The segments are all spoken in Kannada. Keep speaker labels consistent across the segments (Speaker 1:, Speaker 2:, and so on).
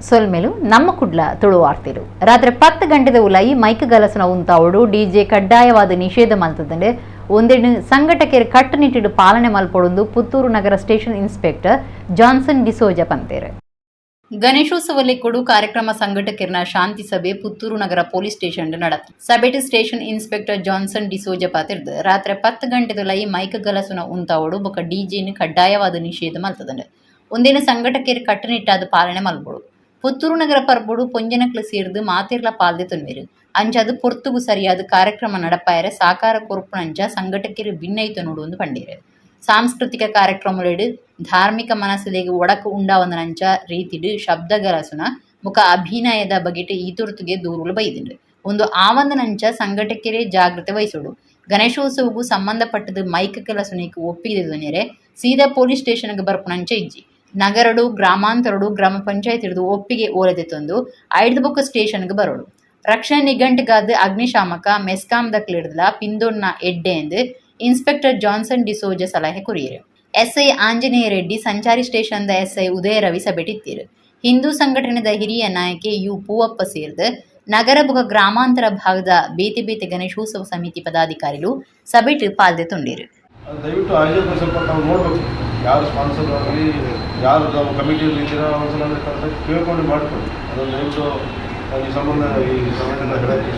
Speaker 1: ಸೊಲ್ಮೆಲು ನಮ್ಮ ಕುಡ್ಲ ತುಳುವಾರ್ತಿರು ರಾತ್ರಿ 10 ಗಂಟೆದ ಉಲಾಯಿ ಮೈಕ್ ಗಲಸನ ಉಂತಾವಡು ಡಿಜೆ ಕಡ್ಡಾಯವಾದ ನಿಷೇಧ ಮಲ್ತದಂಡೆ ಒಂದೆಣ್ಣು ಸಂಘಟಕರು ಕಟ್ಟುನಿಟ್ಟಿಡು ಪಾಲನೆ ಮಲ್ಪೊಂದು ಪುತ್ತೂರು ನಗರ ಸ್ಟೇಷನ್ ಇನ್ಸ್ಪೆಕ್ಟರ್ ಜಾನ್ಸನ್ ಡಿಸೋಜ ಪಂತೇರು. ಗಣೇಶೋತ್ಸವಲ್ಲಿಕ್ಕೂಡು ಕಾರ್ಯಕ್ರಮ ಸಂಘಟಕರಿನ ಶಾಂತಿ ಸಭೆ ಪುತ್ತೂರು ನಗರ ಪೊಲೀಸ್ ಸ್ಟೇಷನ್ ನಡೆದ ಸಭೆಟ್ ಸ್ಟೇಷನ್ ಇನ್ಸ್ಪೆಕ್ಟರ್ ಜಾನ್ಸನ್ ಡಿಸೋಜ ಪಾತಿರ್ದು ರಾತ್ರಿ 10 ಗಂಟೆದೊಲೈ ಮೈಕ್ ಗಲಸುನ ಉಂತಾವಡು ಬೊಕ ಡಿಜೆನ ಕಡ್ಡಾಯವಾದ ನಿಷೇಧ ಮಲ್ತದಂಡೆ ಒಂದಿನ ಸಂಘಟಕರು ಕಟ್ಟುನಿಟ್ಟಾದ ಪಾಲನೆ ಮಲ್ಪೊಡು ಪುತ್ತೂರು ನಗರ ಪರ್ಬೋಡು ಪೊಂಜನಕ್ಲು ಸೇರ್ದು ಮಾತಿರ್ಲ ಪಾಲ್ದೆ ತೊನ್ವೇರು ಅಂಚಾದು ಪೊರ್ತುಗು ಸರಿಯಾದ ಕಾರ್ಯಕ್ರಮ ನಡಪಾಯರೆ ಸಾಕಾರ ಕೊರ್ಪುನಂಚ ಸಂಘಟಕರು ಭಿನ್ನೈತ ನೋಡುವಂದು ಪಂಡೀರು. ಸಾಂಸ್ಕೃತಿಕ ಕಾರ್ಯಕ್ರಮಗಳು ಧಾರ್ಮಿಕ ಮನಸ್ಸಿಗೆ ಒಡಕು ಉಂಡಾವಂದನಂಚ ರೀತಿಡು ಶಬ್ದಗಲಸುನ ಮುಖ ಅಭಿನಯದ ಬಗೆಟ್ ಈ ತುರ್ತುಗೆ ದೂರುಲು ಬೈದಿಂಡು ಒಂದು ಆವಂದನಂಚ ಸಂಘಟಕರೇ ಜಾಗೃತಿ ವಹಿಸೋಡು. ಗಣೇಶೋತ್ಸವಗೂ ಸಂಬಂಧಪಟ್ಟದು ಮೈಕ್ ಕೆಲಸುನಿಗೆ ಒಪ್ಪಿಗೆ ಸೀದಾ ಪೊಲೀಸ್ ಸ್ಟೇಷನ್ಗೆ ಬರ್ಪುನಂಚ ಇಜ್ಜಿ ನಗರಡು ಗ್ರಾಮಾಂತರಡು ಗ್ರಾಮ ಪಂಚಾಯತ್ ಹಿಡಿದು ಒಪ್ಪಿಗೆ ಓಲದೆ ತಂದು ಐದು ಬೊಕ್ಕ ಸ್ಟೇಷನ್ಗೆ ಬರೋಡು. ರಕ್ಷಣಾ ನಿಘಂಟುಗಾದ ಅಗ್ನಿಶಾಮಕ ಮೆಸ್ಕಾಂ ದಕ್ಲಿಡ್ದಲ ಪಿಂದೊನ್ನ ಎಡ್ಡೆ ಎಂದು ಇನ್ಸ್ಪೆಕ್ಟರ್ ಜಾನ್ಸನ್ ಡಿಸೋಜ ಸಲಹೆ ಕೊರಿಯರು. ಎಸ್ಐ ಆಂಜನೇಯ ರೆಡ್ಡಿ ಸಂಚಾರಿ ಸ್ಟೇಷನ್ದ ಎಸ್ಐ ಉದಯ ರವಿ ಸಭೆಟಿತ್ತಿರು. ಹಿಂದೂ ಸಂಘಟನೆದ ಹಿರಿಯ ನಾಯಕಿ ಯು ಪೂವಪ್ಪ ಸೇರಿದ ನಗರ ಬೊಕ ಗ್ರಾಮಾಂತರ ಭಾಗದ ಬೇತೆ ಬೇತೆ ಗಣೇಶೋತ್ಸವ ಸಮಿತಿ ಪದಾಧಿಕಾರಿಗಳು ಸಭೆಟ್ ಪಾಲ್ದೆ ತುಂಡಿರು.
Speaker 2: ದಯವಿಟ್ಟು ಆಯೋಜನೆ ಸ್ವಲ್ಪ ನಾವು ನೋಡಬೇಕು, ಯಾರು ಸ್ಪಾನ್ಸರ್ ಆಗಲಿ ಯಾರು ನಾವು ಕಮಿಟಿಯಲ್ಲಿ ಇದ್ದೀರಾ ಒಂದ್ಸಲ ಅಂದರೆ ಕರೆಕ್ಟಾಗಿ ಕೇಳ್ಕೊಂಡು ಮಾಡಿಕೊಳ್ಳಿ. ಅದೊಂದು ದಯವಿಟ್ಟು ಈ ಸಂಬಂಧ ಈ ಸಂಘಟನೆ ಹೇಳೋಕ್ಕೆ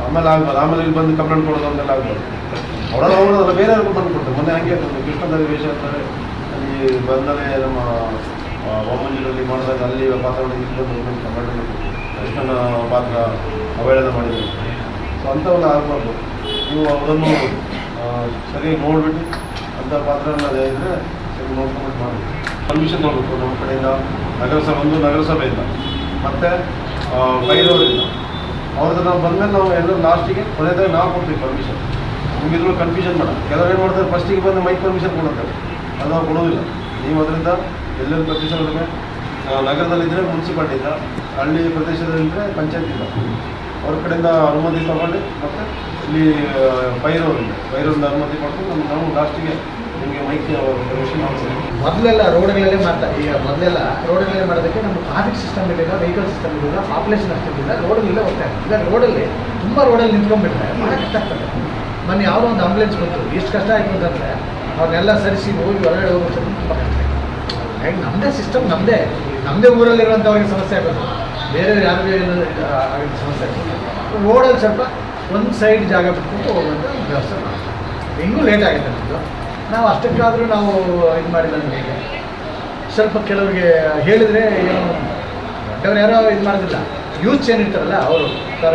Speaker 2: ಆಮೇಲೆ ಆಗ್ಬೋದು. ಆಮೇಲೆ ಇಲ್ಲಿ ಬಂದು ಕಂಪ್ಲೇಂಟ್ ಕೊಡೋದು ಅಂತೆಲ್ಲ ಆಗ್ಬೋದು. ಅವರೆಲ್ಲ ಬೇರೆ ಯಾರಿಗೂ ಬಂದು ಕೊಡ್ತಾರೆ. ಮೊನ್ನೆ ಹಂಗೆ ಕೃಷ್ಣದಲ್ಲಿ ವೇಷ ಅಂತಾರೆ ಅಲ್ಲಿ ಬಂದರೆ ನಮ್ಮ ಬೊಮ್ಮಂಜಿನಲ್ಲಿ ಮಾಡಿದಾಗ ಅಲ್ಲಿ ಪಾತ್ರಗಳು ಇಲ್ಲಿ ಬಂದು ಸಂಘಟನೆ ಕೃಷ್ಣನ ಪಾತ್ರ ಅವಹೇಳನ ಮಾಡಿದ್ದಾರೆ. ಸೊ ಅಂಥವೆಲ್ಲ ಆಗಬಾರ್ದು. ನೀವು ಅವರನ್ನು ಸರಿಯಾಗಿ ನೋಡಿಬಿಟ್ಟು ಅಂಥ ಪಾತ್ರನ ಇದ್ದರೆ ಸರಿ ನೋಡ್ಕೊಂಡು ಮಾಡಿ ಪರ್ಮಿಷನ್ ನೋಡಬೇಕು. ನಮ್ಮ ಕಡೆಯಿಂದ ನಗರಸಭೆಯಿಂದ ಮತ್ತು ಬೈರವರಿಂದ ಅವ್ರದ್ದು ನಾವು ಬಂದಮೇಲೆ ನಾವು ಎಲ್ಲರೂ ಲಾಸ್ಟಿಗೆ ಕೊನೆದಾಗ ನಾವು ಕೊಡ್ತೀವಿ ಪರ್ಮಿಷನ್. ನಿಮಗಿದ್ರು ಕನ್ಫ್ಯೂಷನ್ ಮಾಡೋಣ. ಕೆಲವರು ಏನು ಮಾಡ್ತಾರೆ, ಫಸ್ಟಿಗೆ ಬಂದು ಮೈಕ್ ಪರ್ಮಿಷನ್ ಕೊಡುತ್ತಾರೆ, ಅದು ನಾವು ಕೊಡೋದಿಲ್ಲ. ನೀವು ಅದರಿಂದ ಎಲ್ಲರೂ ಪ್ರದೇಶಗಳಿವೆ, ನಗರದಲ್ಲಿದ್ದರೆ ಮುನ್ಸಿಪಾಲ್ಟಿಯಿಂದ, ಹಳ್ಳಿ ಪ್ರದೇಶದಲ್ಲಿದ್ದರೆ ಪಂಚಾಯತಿಂದ ಅವ್ರ ಕಡೆಯಿಂದ ಅನುಮತಿ ತಗೊಂಡು ಮತ್ತು ಇಲ್ಲಿ ಬೈರವರಿಂದ ಅನುಮತಿ ಮಾಡ್ಕೊಂಡು ನಾವು ಲಾಸ್ಟಿಗೆ ನಿಮಗೆ ಮೈಕ್ ಪರ್ಮಿಷನ್ ಮಾಡ್ತೀವಿ.
Speaker 3: ಮೊದಲೆಲ್ಲ ರೋಡ್ಗಳಲ್ಲೇ ಮಾಡ್ತಾರೆ. ಈಗ ಮೊದಲೆಲ್ಲ ರೋಡ್ಗಳಲ್ಲೇ ಮಾಡೋದಕ್ಕೆ ನಮ್ಮ ಟ್ರಾಫಿಕ್ ಸಿಸ್ಟಮ್ ಇರಲಿಲ್ಲ, ವೆಹಿಕಲ್ ಸಿಸ್ಟಮ್ ಇರಲಿಲ್ಲ, ಪಾಪ್ಯುಲೇಷನ್ ಅಷ್ಟಿರಲಿಲ್ಲ, ರೋಡಲ್ಲೇ ಹೋಗ್ತಾ ಇದೆ. ಈಗ ತುಂಬ ರೋಡಲ್ಲಿ ನಿಂತ್ಕೊಂಡ್ಬಿಟ್ರೆ ಭಾಳ ಕಷ್ಟ ಆಗ್ತದೆ. ಮೊನ್ನೆ ಯಾವುದೋ ಒಂದು ಆಂಬುಲೆನ್ಸ್ ಬಂತು, ಎಷ್ಟು ಕಷ್ಟ ಆಯಿತು ಅಂತಂದರೆ ಅವ್ರನ್ನೆಲ್ಲ ಸರಿಸಿ ಹೋಗಿ ಹೊರಗಡೆ ಹೋಗೋದು ತುಂಬ ಕಷ್ಟ. ಹಾಗೆ ನಮ್ಮದೇ ಸಿಸ್ಟಮ್ ನಮ್ಮದೇ ಊರಲ್ಲಿರುವಂಥವ್ರಿಗೆ ಸಮಸ್ಯೆ ಆಗೋದು, ಬೇರೆ ಯಾರಿಗೂ ಆಗಿದ್ದ ಸಮಸ್ಯೆ ಆಗೋದು. ರೋಡಲ್ಲಿ ಸ್ವಲ್ಪ ಒಂದು ಸೈಡ್ ಜಾಗ ಬಿಟ್ಕೊಂಡು ಹೋಗುವಂಥ ವ್ಯವಸ್ಥೆ ಮಾಡ್ತೀವಿ. ಹೆಂಗೂ ಲೇಟ್ ಆಗಿದೆ ನಮ್ಮದು. ನಾವು ಅಷ್ಟಕ್ಕಾದರೂ ನಾವು ಇದು ಮಾಡಿಲ್ಲ. ಹೇಗೆ ಸ್ವಲ್ಪ ಕೆಲವರಿಗೆ ಹೇಳಿದರೆ ಏನು ದೊಡ್ಡವ್ರು ಯಾರೋ ಇದು ಮಾಡೋದಿಲ್ಲ, ಯೂತ್ಸ್ ಏನಿರ್ತಾರಲ್ಲ ಅವರು ಥರ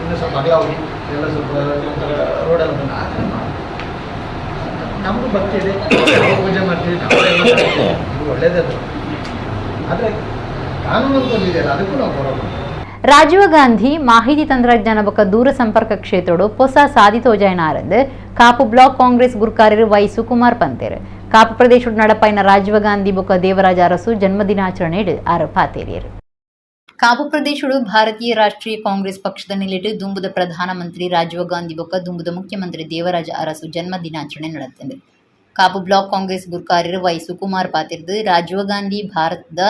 Speaker 3: ಇನ್ನೂ ಸ್ವಲ್ಪ ಅಗಲ ಹೋಗಿ ಎಲ್ಲ ಸ್ವಲ್ಪ ಒಂಥರ ರೋಡಲ್ಲಿ ಬಂದು ಆ ಥರ ಮಾಡಿ ನಮಗೂ ಭಕ್ತಿ ಇದೆ, ನಾವು ಪೂಜೆ ಮಾಡ್ತೀವಿ, ನಾವು ಒಳ್ಳೇದದು. ಆದರೆ ಕಾನೂನು ಅಂತ ಒಂದಿದೆಯಲ್ಲ, ಅದಕ್ಕೂ ನಾವು ಬರೋದು.
Speaker 1: ರಾಜೀವ್ ಗಾಂಧಿ ಮಾಹಿತಿ ತಂತ್ರಜ್ಞಾನ ಬೊಕ ದೂರ ಸಂಪರ್ಕ ಕ್ಷೇತ್ರಡು ಹೊಸ ಸಾಧಿತೋಜಾಯನಾರಂದು ಕಾಪು ಬ್ಲಾಕ್ ಕಾಂಗ್ರೆಸ್ ಗುರುಕಾರ್ಯರು ವೈ ಸುಕುಮಾರ್ ಪಂತೇರು. ಕಾಪು ಪ್ರದೇಶ ನಡಪೈನ ರಾಜೀವ್ ಗಾಂಧಿ ಬೊಕ ದೇವರಾಜ ಅರಸು ಜನ್ಮದಿನಾಚರಣೆ ಪಾತೇರಿಯರು. ಕಾಪು ಪ್ರದೇಶಡು ಭಾರತೀಯ ರಾಷ್ಟ್ರೀಯ ಕಾಂಗ್ರೆಸ್ ಪಕ್ಷದ ನಿಲೆಟ್ಟು ದುಂಬುದ ಪ್ರಧಾನಮಂತ್ರಿ ರಾಜೀವ್ ಗಾಂಧಿ ಬೊಕ ದುಂಬುದ ಮುಖ್ಯಮಂತ್ರಿ ದೇವರಾಜ ಅರಸು ಜನ್ಮ ದಿನಾಚರಣೆ ನಡೆದಿದೆ. ಕಾಪು ಬ್ಲಾಕ್ ಕಾಂಗ್ರೆಸ್ ಗುರುಕಾರ್ಯರು ವೈ ಸುಕುಮಾರ್ ಪಾತಿರ್ದು ರಾಜೀವ್ ಗಾಂಧಿ ಭಾರತದ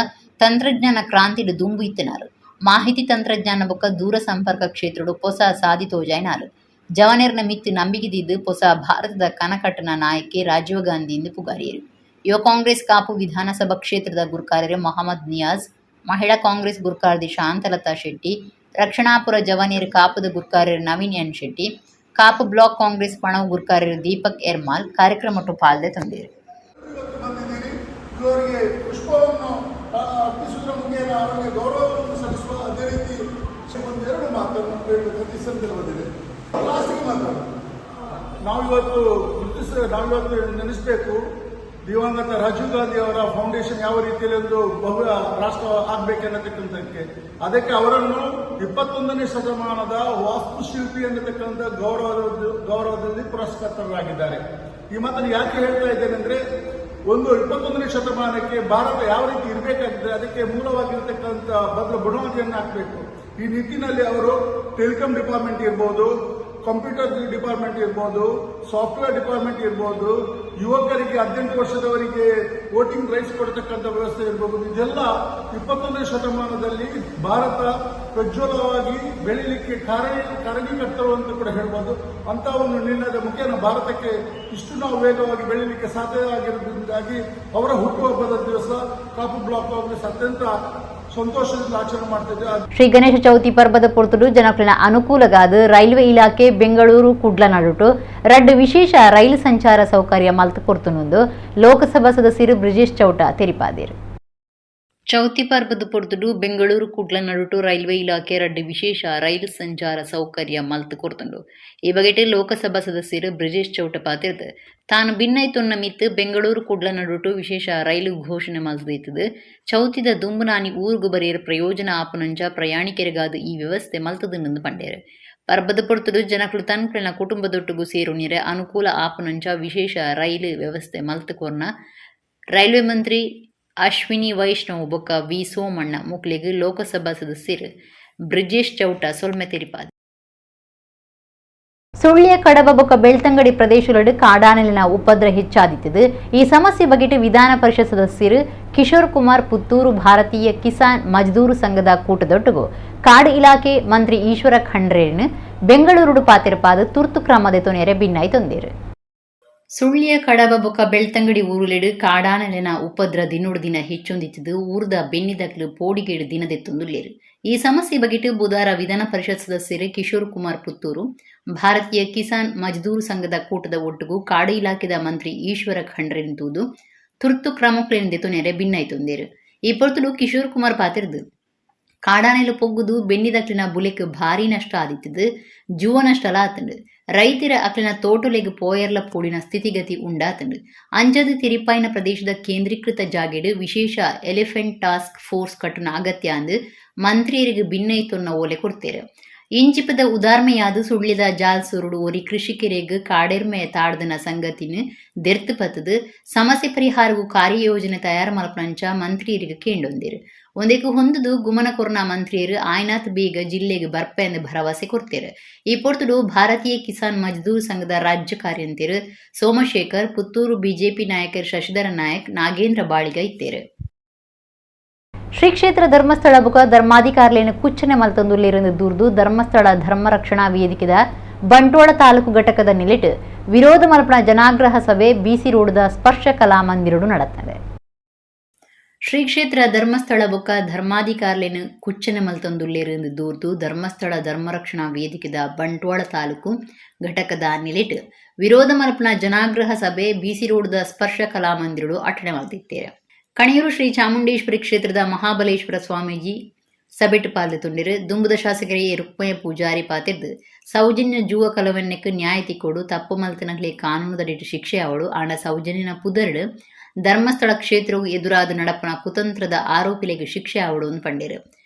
Speaker 1: ತಂತ್ರಜ್ಞಾನ ಕ್ರಾಂತಿಡು ದುಂಬು ಇತ್ತನಾರು. ಮಾಹಿತಿ ತಂತ್ರಜ್ಞಾನ ಬೊಕ ದೂರ ಸಂಪರ್ಕ ಕ್ಷೇತ್ರಡು ಹೊಸ ಸಾಧಿತೋಜಾಯನಾರು. ಜವನೇರ್ನ ಮಿತ್ತು ನಂಬಿಕೆದಿದ್ದು ಹೊಸ ಭಾರತದ ಕನಕಟ್ಟನ ನಾಯಕಿ ರಾಜೀವ್ ಗಾಂಧಿ ಎಂದು ಪುಗಾರಿಯರು. ಯುವ ಕಾಂಗ್ರೆಸ್ ಕಾಪು ವಿಧಾನಸಭಾ ಕ್ಷೇತ್ರದ ಗುರುಕಾರ್ಯರು ಮೊಹಮ್ಮದ್ ನಿಯಾಜ್, ಮಹಿಳಾ ಕಾಂಗ್ರೆಸ್ ಗುರುಕಾರ್ಯರು ಶಾಂತಲತಾ ಶೆಟ್ಟಿ, ರಕ್ಷಣಾಪುರ ಜವನೇರ್ ಕಾಪುದ ಗುರುಕಾರ್ಯರು ನವೀನ್ ಎನ್ ಶೆಟ್ಟಿ, ಕಾಪು ಬ್ಲಾಕ್ ಕಾಂಗ್ರೆಸ್ ಪಣವು ಗುರುಕಾರ್ಯರು ದೀಪಕ್ ಎರ್ಮಾಲ್ ಕಾರ್ಯಕ್ರಮಟ್ಟು ಪಾಲ್ದೆ ತಂದಿರು.
Speaker 4: ಗೌರವವನ್ನು ಸಲ್ಲಿಸುವ ಅದೇ ರೀತಿ ಒಂದೆರಡು ಮಾತನ್ನು ಹೇಳಬೇಕು ಈ ಸಂದರ್ಭದಲ್ಲಿ. ಲಾಸ್ಟಿಗೆ ಮಾತ್ರ ನಾವಿವತ್ತು ನೆನೆಸಬೇಕು, ದಿವಂಗತ ರಾಜೀವ್ ಗಾಂಧಿ ಅವರ ಫೌಂಡೇಶನ್ ಯಾವ ರೀತಿಯಲ್ಲಿ ಒಂದು ಬಹು ರಾಷ್ಟ್ರ ಆಗಬೇಕೆನ್ನತಕ್ಕಂಥಕ್ಕೆ, ಅದಕ್ಕೆ ಅವರನ್ನು 21ನೇ ಶತಮಾನದ ವಾಸ್ತುಶಿಲ್ಪಿ ಅನ್ನತಕ್ಕಂಥ ಗೌರವದಲ್ಲಿ ಪುರಸ್ಕೃತರಾಗಿದ್ದಾರೆ. ಈ ಮಾತನ್ನು ಯಾಕೆ ಹೇಳ್ತಾ ಇದ್ದೇನೆ ಅಂದರೆ, ಒಂದು 21ನೇ ಶತಮಾನಕ್ಕೆ ಭಾರತ ಯಾವ ರೀತಿ ಇರಬೇಕಾಗಿದೆ ಅದಕ್ಕೆ ಮೂಲವಾಗಿರತಕ್ಕಂಥ ಬದಲು ಬುನಾದಿಯನ್ನು ಹಾಕಬೇಕು. ಈ ನಿಟ್ಟಿನಲ್ಲಿ ಅವರು ಟೆಲಿಕಾಂ ಡಿಪಾರ್ಟ್ಮೆಂಟ್ ಇರ್ಬೋದು, ಕಂಪ್ಯೂಟರ್ ಡಿಪಾರ್ಟ್ಮೆಂಟ್ ಇರ್ಬೋದು, ಸಾಫ್ಟ್ವೇರ್ ಡಿಪಾರ್ಟ್ಮೆಂಟ್ ಇರ್ಬೋದು, ಯುವಕರಿಗೆ 18 ವರ್ಷದವರಿಗೆ ವೋಟಿಂಗ್ ರೈಟ್ಸ್ ಕೊಡ್ತಕ್ಕಂಥ ವ್ಯವಸ್ಥೆ ಇರ್ಬೋದು. ಇದೆಲ್ಲ 21ನೇ ಶತಮಾನದಲ್ಲಿ ಭಾರತ ಪ್ರಜ್ವಲವಾಗಿ ಬೆಳೀಲಿಕ್ಕೆ ಕಾರಣೀಕರ್ತರು ಅಂತ ಕೂಡ ಹೇಳ್ಬೋದು. ಅಂತ ಒಂದು ನಿರ್ಣಯದ ಮುಖೇನ ಭಾರತಕ್ಕೆ ಇಷ್ಟು ನಾವು ವೇಗವಾಗಿ ಬೆಳೀಲಿಕ್ಕೆ ಸಾಧ್ಯ ಆಗಿರೋದ್ರಿಂದಾಗಿ ಅವರ ಹುಟ್ಟುಹಬ್ಬದ ದಿವಸ ಕಾಪು ಬ್ಲಾಕ್ ಕಾಂಗ್ರೆಸ್ ಅತ್ಯಂತ ಸಂತೋಷದಿಂದ ಆಚರಣೆ ಮಾಡ್ತಿದ್ದೆ.
Speaker 1: ಶ್ರೀ ಗಣೇಶ ಚೌತಿ ಪರ್ಬದ ಪೊರ್ತುಡು ಜನಕಲಿನ ಅನುಕೂಲಗಾದ ರೈಲ್ವೆ ಇಲಾಖೆ ಬೆಂಗಳೂರು ಕುಡ್ಲ ನಡುಟು ರಡ್ಡು ವಿಶೇಷ ರೈಲು ಸಂಚಾರ ಸೌಕರ್ಯ ಮಲ್ತು ಕೊರ್ತುನುಂದು ಲೋಕಸಭಾ ಸದಸ್ಯರು ಬ್ರಿಜೇಶ್ ಚೌಟ ತೆರಿಪಾದಿರು. ಚೌತಿ ಪರ್ಬದ ಪೊರ್ತುಡು ಬೆಂಗಳೂರು ಕುಡ್ಲ ನಡುಟು ರೈಲ್ವೆ ಇಲಾಖೆ ರಡ್ಡು ವಿಶೇಷ ರೈಲು ಸಂಚಾರ ಸೌಕರ್ಯ ಮಲ್ತು ಕೊರ್ತುಂಡು. ಈ ಬಗೆಟ್ ಲೋಕಸಭಾ ಸದಸ್ಯರು ಬ್ರಿಜೇಶ್ ಚೌಟ ಪಾತಿರ್ದು ತಾನು ಭಿನ್ನೈತೊನ್ನ ಮಿತ್ತು ಬೆಂಗಳೂರು ಕುಡ್ಲ ನಡುಟು ವಿಶೇಷ ರೈಲು ಘೋಷಣೆ ಮಲ್ತದೈತದು ಚೌತಿದ ದುಂಬುನಾನಿ ಊರ್ಗು ಬರೆಯರ ಪ್ರಯೋಜನ ಆಪುನಂಚ ಪ್ರಯಾಣಿಕರಿಗಾದ ಈ ವ್ಯವಸ್ಥೆ ಮಲ್ತದನ್ನೆಂದು ಪಂಡೇರು. ಪರ್ಬದ ಪೊರ್ತುಡು ಜನಕಲು ತನ್ಕಲಿನ ಕುಟುಂಬದೊಟ್ಟಿಗೂ ಸೇರುನಿರೆ ಅನುಕೂಲ ಆಪುನಂಚ ವಿಶೇಷ ರೈಲು ವ್ಯವಸ್ಥೆ ಮಲ್ತು ಕೊರ್ನ ರೈಲ್ವೆ ಮಂತ್ರಿ ಅಶ್ವಿನಿ ವೈಷ್ಣವ್ ಬೊಕ್ಕ ವಿ ಸೋಮಣ್ಣ ಮುಕ್ಲಿಗೆ ಲೋಕಸಭಾ ಸದಸ್ಯರು ಬ್ರಿಜೇಶ್ ಚೌಟ ಸೊಲ್ಮೆ ತೆರಿಪಾದ. ಸುಳ್ಯ ಕಡಬ ಬೊಕ್ಕ ಬೆಳ್ತಂಗಡಿ ಪ್ರದೇಶಗಳು ಕಾಡಾನೆಲಿನ ಉಪದ್ರ ಹೆಚ್ಚಾದಿತ್ತದು. ಈ ಸಮಸ್ಯೆ ಬಗೆಟ್ ವಿಧಾನ ಪರಿಷತ್ ಸದಸ್ಯರು ಕಿಶೋರ್ ಕುಮಾರ್ ಪುತ್ತೂರು ಭಾರತೀಯ ಕಿಸಾನ್ ಮಜ್ದೂರು ಸಂಘದ ಕೂಟದೊಟ್ಟಿಗೂ ಕಾಡು ಇಲಾಖೆ ಮಂತ್ರಿ ಈಶ್ವರ ಖಂಡ್ರೇನ್ ಬೆಂಗಳೂರು ಪಾತಿರಪಾದ ತುರ್ತು ಕ್ರಮದ ತೊನೆರೆ ಭಿನ್ನಾಯ್ತೊಂದೇರು. ಸುಳ್ಯ ಕಡಬ ಬೊಕ್ಕ ಬೆಳ್ತಂಗಡಿ ಊರುಲೆಡು ಕಾಡಾನೆಲಿನ ಉಪದ್ರ ದಿನೋಡು ದಿನ ಹೆಚ್ಚೊಂದಿತ್ತದು ಊರ್ದ ಬೆನ್ನಿದಕ್ಲು ಪೋಡಿಗೇಡು ದಿನದೆತ್ತೊಂದುಲ್ಲೇರು. ಈ ಸಮಸ್ಯೆ ಬಗೆಟ್ ಬುಧವಾರ ವಿಧಾನ ಪರಿಷತ್ ಸದಸ್ಯರು ಕಿಶೋರ್ ಕುಮಾರ್ ಪುತ್ತೂರು ಭಾರತೀಯ ಕಿಸಾನ್ ಮಜ್ದೂರ್ ಸಂಘದ ಕೂಟದ ಒಟ್ಟಿಗೂ ಕಾಡು ಇಲಾಖೆದ ಮಂತ್ರಿ ಈಶ್ವರ ಖಂಡ್ರೇನ್ ತೂದು ತುರ್ತು ಕ್ರಮಕ್ಲೆಂದೆತು ನೆರೆ ಭಿನ್ನಾಯ್ತೊಂದೇರು. ಈ ಪೊರ್ತುಡು ಕಿಶೋರ್ ಕುಮಾರ್ ಪಾತಿರ್ದು ಕಾಡಾನೆಲು ಪೊಗ್ಗುದು ಬೆನ್ನಿದಕ್ಲಿನ ಬುಲೆಕ್ ಭಾರಿ ನಷ್ಟ ಆದಿತ್ತದು ಜೀವ ನಷ್ಟಲ ಆತಂಡು ರೈತರ ಅಕ್ಲಿನ ತೋಟಲೆಗ್ ಪೋಯರ್ಲ ಪೋಡಿನ ಸ್ಥಿತಿಗತಿ ಉಂಡಾತಂಡು ಅಂಜದು ತಿರಿಪಾಯಿನ ಪ್ರದೇಶದ ಕೇಂದ್ರೀಕೃತ ಜಾಗೆಡು ವಿಶೇಷ ಎಲಿಫೆಂಟ್ ಟಾಸ್ಕ್ ಫೋರ್ಸ್ ಕಟ್ಟುನ ಅಗತ್ಯ ಅಂದು ಮಂತ್ರಿಯರಿಗೆ ಭಿನ್ನೈತೊನ್ನ ಓಲೆ ಕೊಡ್ತೇರು. ಇಂಚಿಪದ ಉದಾರ್ಮೆಯಾದ ಸುಳ್ಳಿದ ಜಾಲ್ ಸುರುಡು ಒರಿ ಕೃಷಿಕರಿಗೆ ಕಾಡೆರ್ಮೆ ತಾಡ್ದನ ಸಂಗತಿನ ದೆರ್ತು ಪತ್ತದು ಸಮಸ್ಯೆ ಪರಿಹಾರವು ಕಾರ್ಯಯೋಜನೆ ತಯಾರು ಮಲ್ಪನಂಚ ಮಂತ್ರಿಯರಿಗೆ ಕೇಂಡೊಂದಿರು. ಒಂದೇಕು ಹೊಂದುದು ಗುಮನ ಕೊರ್ನ ಮಂತ್ರಿಯರು ಆಯ್ನಾತ್ ಬೇಗ ಜಿಲ್ಲೆಗೆ ಬರ್ಪೆ ಎಂದು ಭರವಸೆ ಕೊಡ್ತೇರು. ಈ ಪೊರ್ತುಡು ಭಾರತೀಯ ಕಿಸಾನ್ ಮಜ್ದೂರ್ ಸಂಘದ ರಾಜ್ಯ ಕಾರ್ಯಂತಿರು ಸೋಮಶೇಖರ್ ಪುತ್ತೂರು ಬಿಜೆಪಿ ನಾಯಕರು ಶಶಿಧರ ನಾಯಕ್ ನಾಗೇಂದ್ರ ಬಾಳಿಗ ಇತ್ತೇರು. ಶ್ರೀ ಕ್ಷೇತ್ರ ಧರ್ಮಸ್ಥಳ ಬುಕ ಧರ್ಮಾಧಿಕಾರಿಯನ್ನು ಕುಚ್ಚನೆ ಮಲ್ತೊಂದುಲ್ಲಿருந்து ದೂರ್ದು ಧರ್ಮಸ್ಥಳ ಧರ್ಮ ರಕ್ಷಣಾ ವೇದಿಕೆದ ಬಂಟ್ವಾಳ ತಾಲೂಕು ಘಟಕದ ನಿಲಿಟ್ ವಿರೋಧ ಮಲ್ಪನ ಜನಾಗ್ರಹ ಸಭೆ ಬಿಸಿ ರೋಡ್ದ ಸ್ಪರ್ಶ ಕಲಾಮಂದಿರಡು ನಡೆತ್ತದೆ. ಶ್ರೀ ಕ್ಷೇತ್ರ ಧರ್ಮಸ್ಥಳ ಬೊಕ್ಕ ಧರ್ಮಾಧಿಕಾರಿಯನ್ನು ಕುಚ್ಚನೆ ಮಲ್ತೊಂದುಲ್ಲಿருந்து ದೂರ್ದು ಧರ್ಮಸ್ಥಳ ಧರ್ಮ ರಕ್ಷಣಾ ವೇದಿಕೆದ ಬಂಟ್ವಾಳ ತಾಲೂಕು ಘಟಕದ ನಿಲಿಟ್ ವಿರೋಧ ಮಲ್ಪನ ಜನಾಗ್ರಹ ಸಭೆ ಬಿಸಿ ರೋಡ್ದ ಸ್ಪರ್ಶ ಕಲಾಮಂದಿರಡು ಅಟನೆ ಮಲ್ತಿತ್ತೇರು. ಕಣಿಯೂರು ಶ್ರೀ ಚಾಮುಂಡೇಶ್ವರಿ ಕ್ಷೇತ್ರದ ಮಹಾಬಲೇಶ್ವರ ಸ್ವಾಮೀಜಿ ಸಭೆಟ್ ಪಾಲ್ದೊಂಡಿರು. ದುಂಬುದ ಶಾಸಕರಿಗೆ ರುಕ್ಮಯ ಪೂಜಾರಿ ಪಾತಿರ್ದು ಸೌಜನ್ಯ ಜೂವ ಕಲವನ್ನೆಕ್ ನ್ಯಾಯ ತಿಕ್ಕೋಡು ತಪ್ಪು ಮಲ್ತನಕ್ಲೆ ಕಾನೂನುದಡಿಟ್ಟು ಶಿಕ್ಷೆ ಅವಡು ಆಂಡ ಸೌಜನ್ಯನ ಪುದರ್ಡು ಧರ್ಮಸ್ಥಳ ಕ್ಷೇತ್ರವು ಎದುರಾದ ನಡಪನ ಕುತಂತ್ರದ ಆರೋಪಿಲೆಗೆ ಶಿಕ್ಷೆ ಅವಡು ಪಂಡಿರು.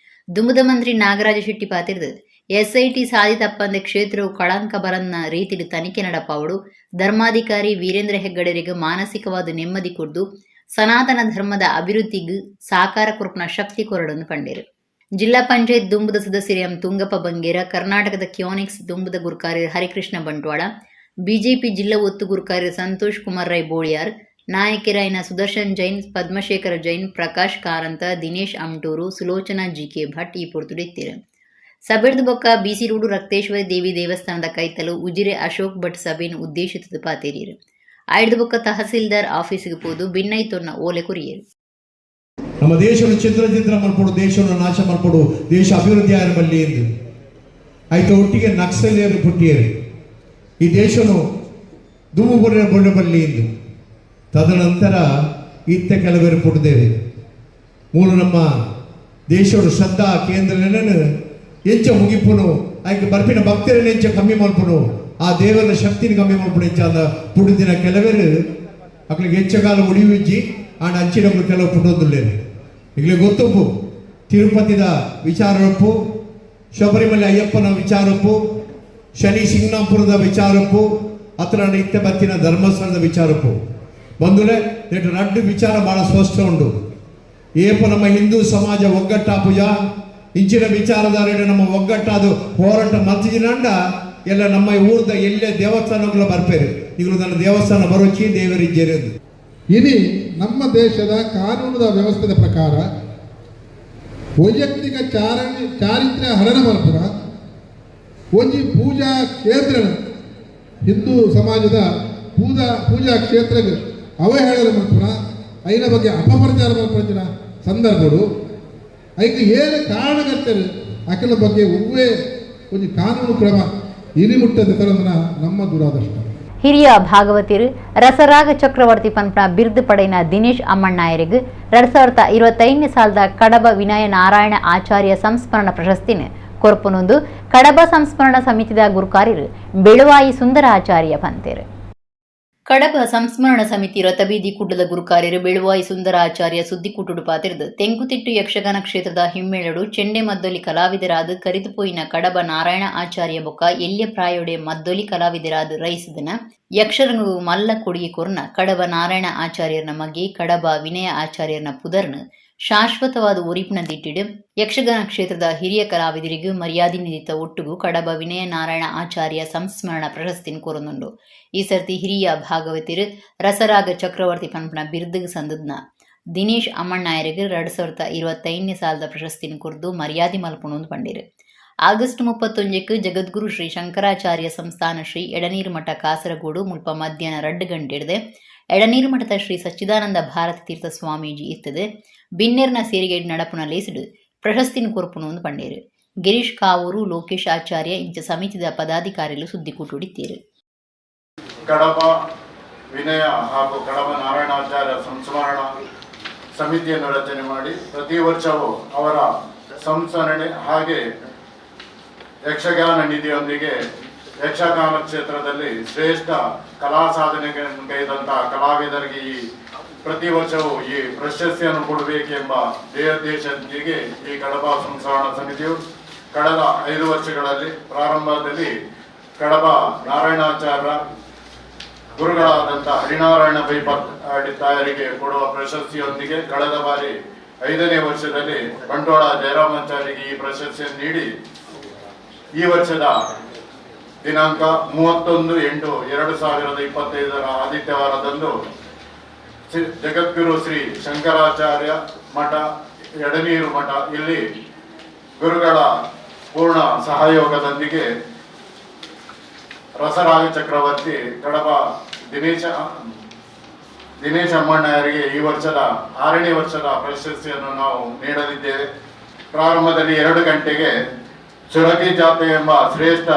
Speaker 1: ದುಂಬುದ ಮಂತ್ರಿ ನಾಗರಾಜ ಶೆಟ್ಟಿ ಪಾತಿರ್ದು ಎಸ್ಐಟಿ ಸಾಧಿ ತಪ್ಪಂದೆ ಕ್ಷೇತ್ರವು ಕಳಂಕ ಬರನ್ನ ರೀತಿಲಿ ತನಿಖೆ ನಡಪವಡು ಧರ್ಮಾಧಿಕಾರಿ ವೀರೇಂದ್ರ ಹೆಗ್ಗಡೆರಿಗೆ ಮಾನಸಿಕವಾದ ನೆಮ್ಮದಿ ಕೊಡ್ದು ಸನಾತನ ಧರ್ಮದ ಅಭಿವೃದ್ಧಿಗೂ ಸಾಕಾರ ಕೊರಪನ ಶಕ್ತಿ ಕೊರಡನ್ನು ಪಂಡೇರು. ಜಿಲ್ಲಾ ಪಂಚಾಯತ್ ದುಂಬುದ ಸದಸ್ಯರು ಎಂ ತುಂಗಪ್ಪ ಬಂಗೇರ, ಕರ್ನಾಟಕದ ಕ್ಯೋನಿಕ್ಸ್ ದುಂಬುದ ಗುರುಕಾರ್ಯ ಹರಿಕೃಷ್ಣ ಬಂಟ್ವಾಳ, ಬಿಜೆಪಿ ಜಿಲ್ಲಾ ಒತ್ತು ಗುರುಕಾರ್ಯ ಸಂತೋಷ್ ಕುಮಾರ್ ರೈ ಬೋಳಿಯಾರ್, ನಾಯಕರಾಯಿನ ಸುದರ್ಶನ್ ಜೈನ್, ಪದ್ಮಶೇಖರ ಜೈನ್, ಪ್ರಕಾಶ್ ಕಾರಂತ, ದಿನೇಶ್ ಅಮ್ಟೂರು, ಸುಲೋಚನಾ ಜಿಕೆ ಭಟ್ ಈ ಪೊರ್ತುಡಿತ್ತಿರು. ಸಭೆಡ್ದು ಬೊಕ್ಕ ಬಿಸಿ ರೂಡು ರಕ್ತೇಶ್ವರಿ ದೇವಿ ದೇವಸ್ಥಾನದ ಕೈತಲು ಉಜಿರೆ ಅಶೋಕ್ ಭಟ್ ಸಭೆಯನ್ನು ಉದ್ದೇಶಿಸಿದ ಪಾತೇರಿಯರು. ಆಯ್ದು ಬೊಕ್ಕ ತಹಸೀಲ್ದಾರ್ ಆಫೀಸಿಗೆ ಹೋದು ಭಿನ್ನೈತೊನ್ನ ಓಲೆ ಕೊರಿಯರು.
Speaker 5: ನಮ್ಮ ದೇಶವನ್ನು ಚಿತ್ರ ಮಾಡ್ಕೊಡು, ದೇಶವನ್ನು ನಾಶ ಮಾಡ್ಕೊಡು, ದೇಶ ಅಭಿವೃದ್ಧಿ ಆಗಬಲ್ಲಿ ಎಂದು ಆಯ್ತು ಒಟ್ಟಿಗೆ ನಕ್ಸಲಿಯರು ಪುಟ್ಟಿಯರು ಈ ದೇಶವನ್ನು ದುಮ್ಮುಬೊಡಬಲ್ಲಿ ಎಂದು ತದನಂತರ ಇತ್ತ ಕೆಲವರು ಪುಟ್ಟಿದ್ದೇವೆ. ಮೂಲ ನಮ್ಮ ದೇಶದ ಶ್ರದ್ಧಾ ಕೇಂದ್ರಗಳನ್ನು ಎಂಚ ಮುಗಿಪುನು ಆಯ್ಕೆ ಬರ್ಪಿನ ಭಕ್ತರನ್ನು ಎಂಚ ಕಮ್ಮಿ ಮಾಡ್ಪುನು ಆ ದೇವರ ಶಕ್ತಿನ ಕಮ್ಮಿ ಮಾಡ್ಪುನು ಎಂಚ ಅಂದ ಪುಡಿದಿನ ಕೆಲವರು ಅಕ್ಕಳಿಗೆ ಹೆಚ್ಚಕಾಲ ಉಳಿವಿಜ್ಜಿ ಆಂಡ ಅಂಚಿನಗಳು ಕೆಲವು ಪುಟ್ಟೋದಿಲ್ಲೇನೆ ಈಗಲೇ ಗೊತ್ತಪ್ಪು ತಿರುಪತಿದ ವಿಚಾರಪ್ಪು, ಶಬರಿಮಲೆ ಅಯ್ಯಪ್ಪನ ವಿಚಾರಪ್ಪು, ಶನಿ ಸಿಂಗ್ನಾಪುರದ ವಿಚಾರಪ್ಪು, ಹತ್ರ ಇತ್ತ ಬತ್ತಿನ ಧರ್ಮಸ್ಥಳದ ವಿಚಾರಪ್ಪು ಬಂದುಲೆ ರಡ್ಡು ವಿಚಾರ ಬಹಳ ಸ್ಪಷ್ಟ ಉಂಟು. ಏಪ ನಮ್ಮ ಹಿಂದೂ ಸಮಾಜ ಒಗ್ಗಟ್ಟಾಪುಜ ಇಂಚಿನ ವಿಚಾರಧಾರೆ ನಮ್ಮ ಒಗ್ಗಟ್ಟಾದು ಹೋರಾಟ ಮತ್ತಿದಿನಂಡ ಎಲ್ಲ ನಮ್ಮ ಊರ್ದ ಎಲ್ಲೇ ದೇವಸ್ಥಾನಗಳ ಬರ್ಪೇರು ಈಗಲೂ ನನ್ನ ದೇವಸ್ಥಾನ ಬರೋಚಿ ದೇವರಿಜ್ಜೇರಿ
Speaker 6: ಇനി ನಮ್ಮ ದೇಶದ ಕಾನೂನದ ವ್ಯವಸ್ಥೆಯ ಪ್ರಕಾರ ವೈಯಕ್ತಿಕ ಚಾರಿತ್ರ್ಯ ಹರಣ ಮಲ್ಪುರ ಒಂಜಿ ಪೂಜಾ ಕ್ಷೇತ್ರ ಹಿಂದೂ ಸಮಾಜದ ಪೂಜಾ ಕ್ಷೇತ್ರಕ್ಕೆ ಅವಹೇಳನ ಮಲ್ಪುರ ಐನ ಬಗ್ಗೆ ಅಪಪ್ರಚಾರ ಮಲ್ಪಂಚಿನ ಸಂದರ್ಭಗಳು ಐದು ಏನು ಕಾರಣಗರ್ತರು ಅಕಲ ಬಗ್ಗೆ ಒವ್ವೇ ಒಂದು ಕಾನೂನು ಕ್ರಮ ಇಳಿಮುಟ್ಟದ ತರಂದನ ನಮ್ಮ ದುರಾದೃಷ್ಟ.
Speaker 1: ಹಿರಿಯ ಭಾಗವತಿರು ರಸರಾಗ ಚಕ್ರವರ್ತಿ ಪಂಪನ ಬಿರುದು ಪಡೆಯಿನ ದಿನೇಶ್ ಅಮ್ಮಣ್ಣಾಯರಿಗೆ 2025 ಸಾಲದ ಕಡಬ ವಿನಯ ನಾರಾಯಣ ಆಚಾರ್ಯ ಸಂಸ್ಮರಣ ಪ್ರಶಸ್ತಿನ ಕೊರ್ಪುನೊಂದು ಕಡಬ ಸಂಸ್ಮರಣ ಸಮಿತಿದ ಗುರುಕಾರ್ಯರು ಬೆಳುವಾಯಿ ಸುಂದರಾಚಾರ್ಯ ಪಂತೇರು. ಕಡಬ ಸಂಸ್ಮರಣ ಸಮಿತಿ ರಥಬೀದಿ ಕುಡ್ಡದ ಗುರುಕಾರ್ಯರು ಬೆಳುವಾಯಿ ಸುಂದರಾಚಾರ್ಯ ಸುದ್ದಿಕೂಟುಡು ಪಾತಿರ್ದು ತೆಂಕುತಿಟ್ಟು ಯಕ್ಷಗಾನ ಕ್ಷೇತ್ರದ ಹಿಮ್ಮೇಳಡು ಚೆಂಡೆ ಮದ್ದೊಲಿ ಕಲಾವಿದರಾದ ಕರಿದುಪೋಯಿನ ಕಡಬ ನಾರಾಯಣ ಆಚಾರ್ಯ ಬೊಕ್ಕ ಎಲ್ಯ ಪ್ರಾಯೋಡೆ ಮದ್ದೊಲಿ ಕಲಾವಿದರಾದ ರೈಸಿದನ ಯಕ್ಷರಂಗು ಮಲ್ಲ ಕೊಡುಗೆ ಕೊರ್ನ ಕಡಬ ನಾರಾಯಣ ಆಚಾರ್ಯರ್ನ ಮಗೆ ಕಡಬ ವಿನಯ ಆಚಾರ್ಯರ್ನ ಪುದರ್ನ ಶಾಶ್ವತವಾದ ಒರಿಪಿನ ದಿಟ್ಟಿಡು ಯಕ್ಷಗಾನ ಕ್ಷೇತ್ರದ ಹಿರಿಯ ಕಲಾವಿದರಿಗೂ ಮರ್ಯಾದೆ ನಿಧಿತ ಒಟ್ಟುಗೂ ಕಡಬ ವಿನಯ ನಾರಾಯಣ ಆಚಾರ್ಯ ಸಂಸ್ಮರಣ ಪ್ರಶಸ್ತಿನ ಕೊರೊಂದುಂಡು. ಈ ಸರ್ತಿ ಹಿರಿಯ ಭಾಗವತಿರು ರಸರಾಗ ಚಕ್ರವರ್ತಿ ಪಂಪನ ಬಿರುದಿಗೆ ಸಂದದ್ನ ದಿನೇಶ್ ಅಮ್ಮಣ್ಣಾಯರಿಗೆ 2025 ಸಾಲದ ಪ್ರಶಸ್ತಿನ ಕೊರ್ದು ಮರ್ಯಾದೆ ಮಲ್ಪುಣೊಂದು ಪಂಡಿರು. ಆಗಸ್ಟ್ 31 ಜಗದ್ಗುರು ಶ್ರೀ ಶಂಕರಾಚಾರ್ಯ ಸಂಸ್ಥಾನ ಶ್ರೀ ಎಡನೀರು ಮಠ ಕಾಸರಗೋಡು ಮುಲ್ಪ ಮಧ್ಯಾಹ್ನ 2 ಗಂಟೆ ಹಿಡಿದು ಎಡನೀರು ಮಠದ ಶ್ರೀ ಸಚ್ಚಿದಾನಂದ ಭಾರತ ತೀರ್ಥ ಸ್ವಾಮೀಜಿ ಇರ್ತದೆ ಬಿನ್ನೆರ್ನ ಸೇರಿಗೆ ನಡಪುನ ಲೇಸಿಡು ಪ್ರಶಸ್ತಿನ ಕೊರ್ಪುನೊಂದು ಪಂಡೇರು. ಗಿರೀಶ್ ಕಾವೂರು ಲೋಕೇಶ್ ಆಚಾರ್ಯ ಇಂಚ ಸಮಿತಿದ ಪದಾಧಿಕಾರಿಗಳು ಸುದ್ದಿಕೂಟುಡಿದ್ದೀರು.
Speaker 7: ಕಡಬ ವಿನಯ ಹಾಗೂ ಕಡಬ ನಾರಾಯಣಾಚಾರ್ಯ ಸಂಸ್ಮರಣ ಸಮಿತಿಯನ್ನು ರಚನೆ ಮಾಡಿ ಪ್ರತಿ ವರ್ಷವೂ ಅವರ ಸಂಸ್ಮರಣೆ ಹಾಗೆ ಯಕ್ಷಗಾನ ನಿಧಿಯೊಂದಿಗೆ ಯಕ್ಷಗಾನ ಕ್ಷೇತ್ರದಲ್ಲಿ ಶ್ರೇಷ್ಠ ಕಲಾ ಸಾಧನೆಗಳನ್ನು ಕೈದಂತಹ ಕಲಾವಿದರಿಗೆ ಪ್ರತಿ ವರ್ಷವೂ ಈ ಪ್ರಶಸ್ತಿಯನ್ನು ಕೊಡಬೇಕೆಂಬ ಧ್ಯೇಯೋದ್ದೇಶದೊಂದಿಗೆ ಈ ಕಡಬ ಸಂಸ್ಮರಣ ಸಮಿತಿಯು ಕಳೆದ 5 ವರ್ಷಗಳಲ್ಲಿ ಪ್ರಾರಂಭದಲ್ಲಿ ಕಡಬ ನಾರಾಯಣಾಚಾರ್ಯ ಗುರುಗಳಾದಂತಹ ಹರಿನಾರಾಯಣ ಬೈಪಾಟರಿಗೆ ಕೊಡುವ ಪ್ರಶಸ್ತಿಯೊಂದಿಗೆ ಕಳೆದ ಬಾರಿ 5ನೇ ವರ್ಷದಲ್ಲಿ ಬಂಟ್ವಾಳ ಜಯರಾಮಾಚಾರ್ಯರಿಗೆ ಈ ಪ್ರಶಸ್ತಿಯನ್ನು ನೀಡಿ ಈ ವರ್ಷದ ದಿನಾಂಕ 31/8/2025 ಆದಿತ್ಯವಾರದಂದು ಜಗದ್ಗುರು ಶ್ರೀ ಶಂಕರಾಚಾರ್ಯ ಮಠ ಎಡನೀರು ಮಠ ಇಲ್ಲಿ ಗುರುಗಳ ಪೂರ್ಣ ಸಹಯೋಗದೊಂದಿಗೆ ರಸರಾಗ ಚಕ್ರವರ್ತಿ ಕಡಬ ದಿನೇಶ್ ಅಮ್ಮಣ್ಣವರಿಗೆ ಈ ವರ್ಷದ 6ನೇ ವರ್ಷದ ಪ್ರಶಸ್ತಿಯನ್ನು ನಾವು ನೀಡಲಿದ್ದೇವೆ. ಪ್ರಾರಂಭದಲ್ಲಿ 2 ಗಂಟೆಗೆ ಸುರಗಿ ಜಾತೆ ಎಂಬ ಶ್ರೇಷ್ಠ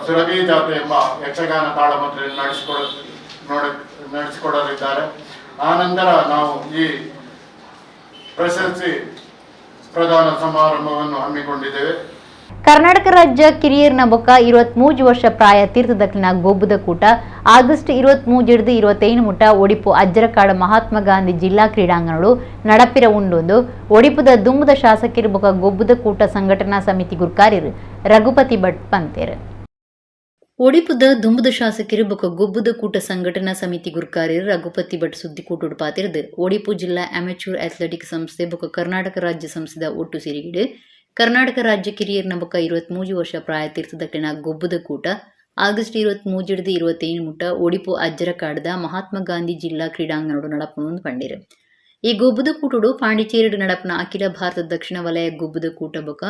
Speaker 7: ಸುರಗಿ ಜಾತೆ ಎಂಬ ಯಕ್ಷಗಾನ ತಾಳಮದ್ದಳೆಯನ್ನು ನಡೆಸಿಕೊಡಲಿದ್ದಾರೆ. ಆನಂತರ ನಾವು ಈ ಪ್ರಶಸ್ತಿ ಪ್ರದಾನ ಸಮಾರಂಭವನ್ನು ಹಮ್ಮಿಕೊಂಡಿದ್ದೇವೆ.
Speaker 1: ಕರ್ನಾಟಕ ರಾಜ್ಯ ಕಿರಿಯರ್ನ ಬೊಕ್ಕ 23 ವರ್ಷ ಪ್ರಾಯ ತೀರ್ಥದಕ್ಲಿನ ಗೊಬ್ಬುದ ಕೂಟ ಆಗಸ್ಟ್ 23-25 ಮುಟ್ಟ ಒಡಿಪು ಅಜ್ಜರಕಾಡ ಮಹಾತ್ಮ ಗಾಂಧಿ ಜಿಲ್ಲಾ ಕ್ರೀಡಾಂಗಣಗಳು ನಡಪಿರ ಉಂಡೊಂದು ಒಡಿಪುದ ದುಂಬುದ ಶಾಸಕರು ಬೊಕ್ಕ ಗೊಬ್ಬುದ ಕೂಟ ಸಂಘಟನಾ ಸಮಿತಿ ಗುರುಕಾರ್ಯರು ರಘುಪತಿ ಭಟ್ ಪಂತೇರು. ಒಡಿಪುದ ದುಂಬುದ ಶಾಸಕರು ಬೊಕ್ಕ ಗೊಬ್ಬುದ ಕೂಟ ಸಂಘಟನಾ ಸಮಿತಿ ಗುರುಕಾರ್ಯರು ರಘುಪತಿ ಭಟ್ ಸುದ್ದಿಕೂಟುಡು ಪಾತಿರ್ದು ಒಡಿಪು ಜಿಲ್ಲಾ ಅಮೆಚೂರ್ ಅಥ್ಲೆಟಿಕ್ ಸಂಸ್ಥೆ ಬೊಕ್ಕ ಕರ್ನಾಟಕ ರಾಜ್ಯ ಸಂಸ್ಥೆದ ಒಟ್ಟು ಸೇರಿಗಿಡು ಕರ್ನಾಟಕ ರಾಜ್ಯ ಕಿರಿಯರ್ನ ಬೊಕ್ಕ 23 ವರ್ಷ ಪ್ರಾಯ ತೀರ್ಥದಕ್ಲಿನ ಗೊಬ್ಬುದ ಕೂಟ ಆಗಸ್ಟ್ 23-25 ಮುಟ್ಟ ಒಡಿಪು ಅಜ್ಜರಕಾಡದ ಮಹಾತ್ಮ ಗಾಂಧಿ ಜಿಲ್ಲಾ ಕ್ರೀಡಾಂಗಣಡು ನಡಪುನೊಂದು ಪಂಡಿರು. ಈ ಗೊಬ್ಬುದ ಕೂಟಡು ಪಾಂಡಿಚೇರಿಡು ನಡಪನ ಅಖಿಲ ಭಾರತ ದಕ್ಷಿಣ ವಲಯ ಗೊಬ್ಬುದ ಕೂಟ ಬೊಕ್ಕ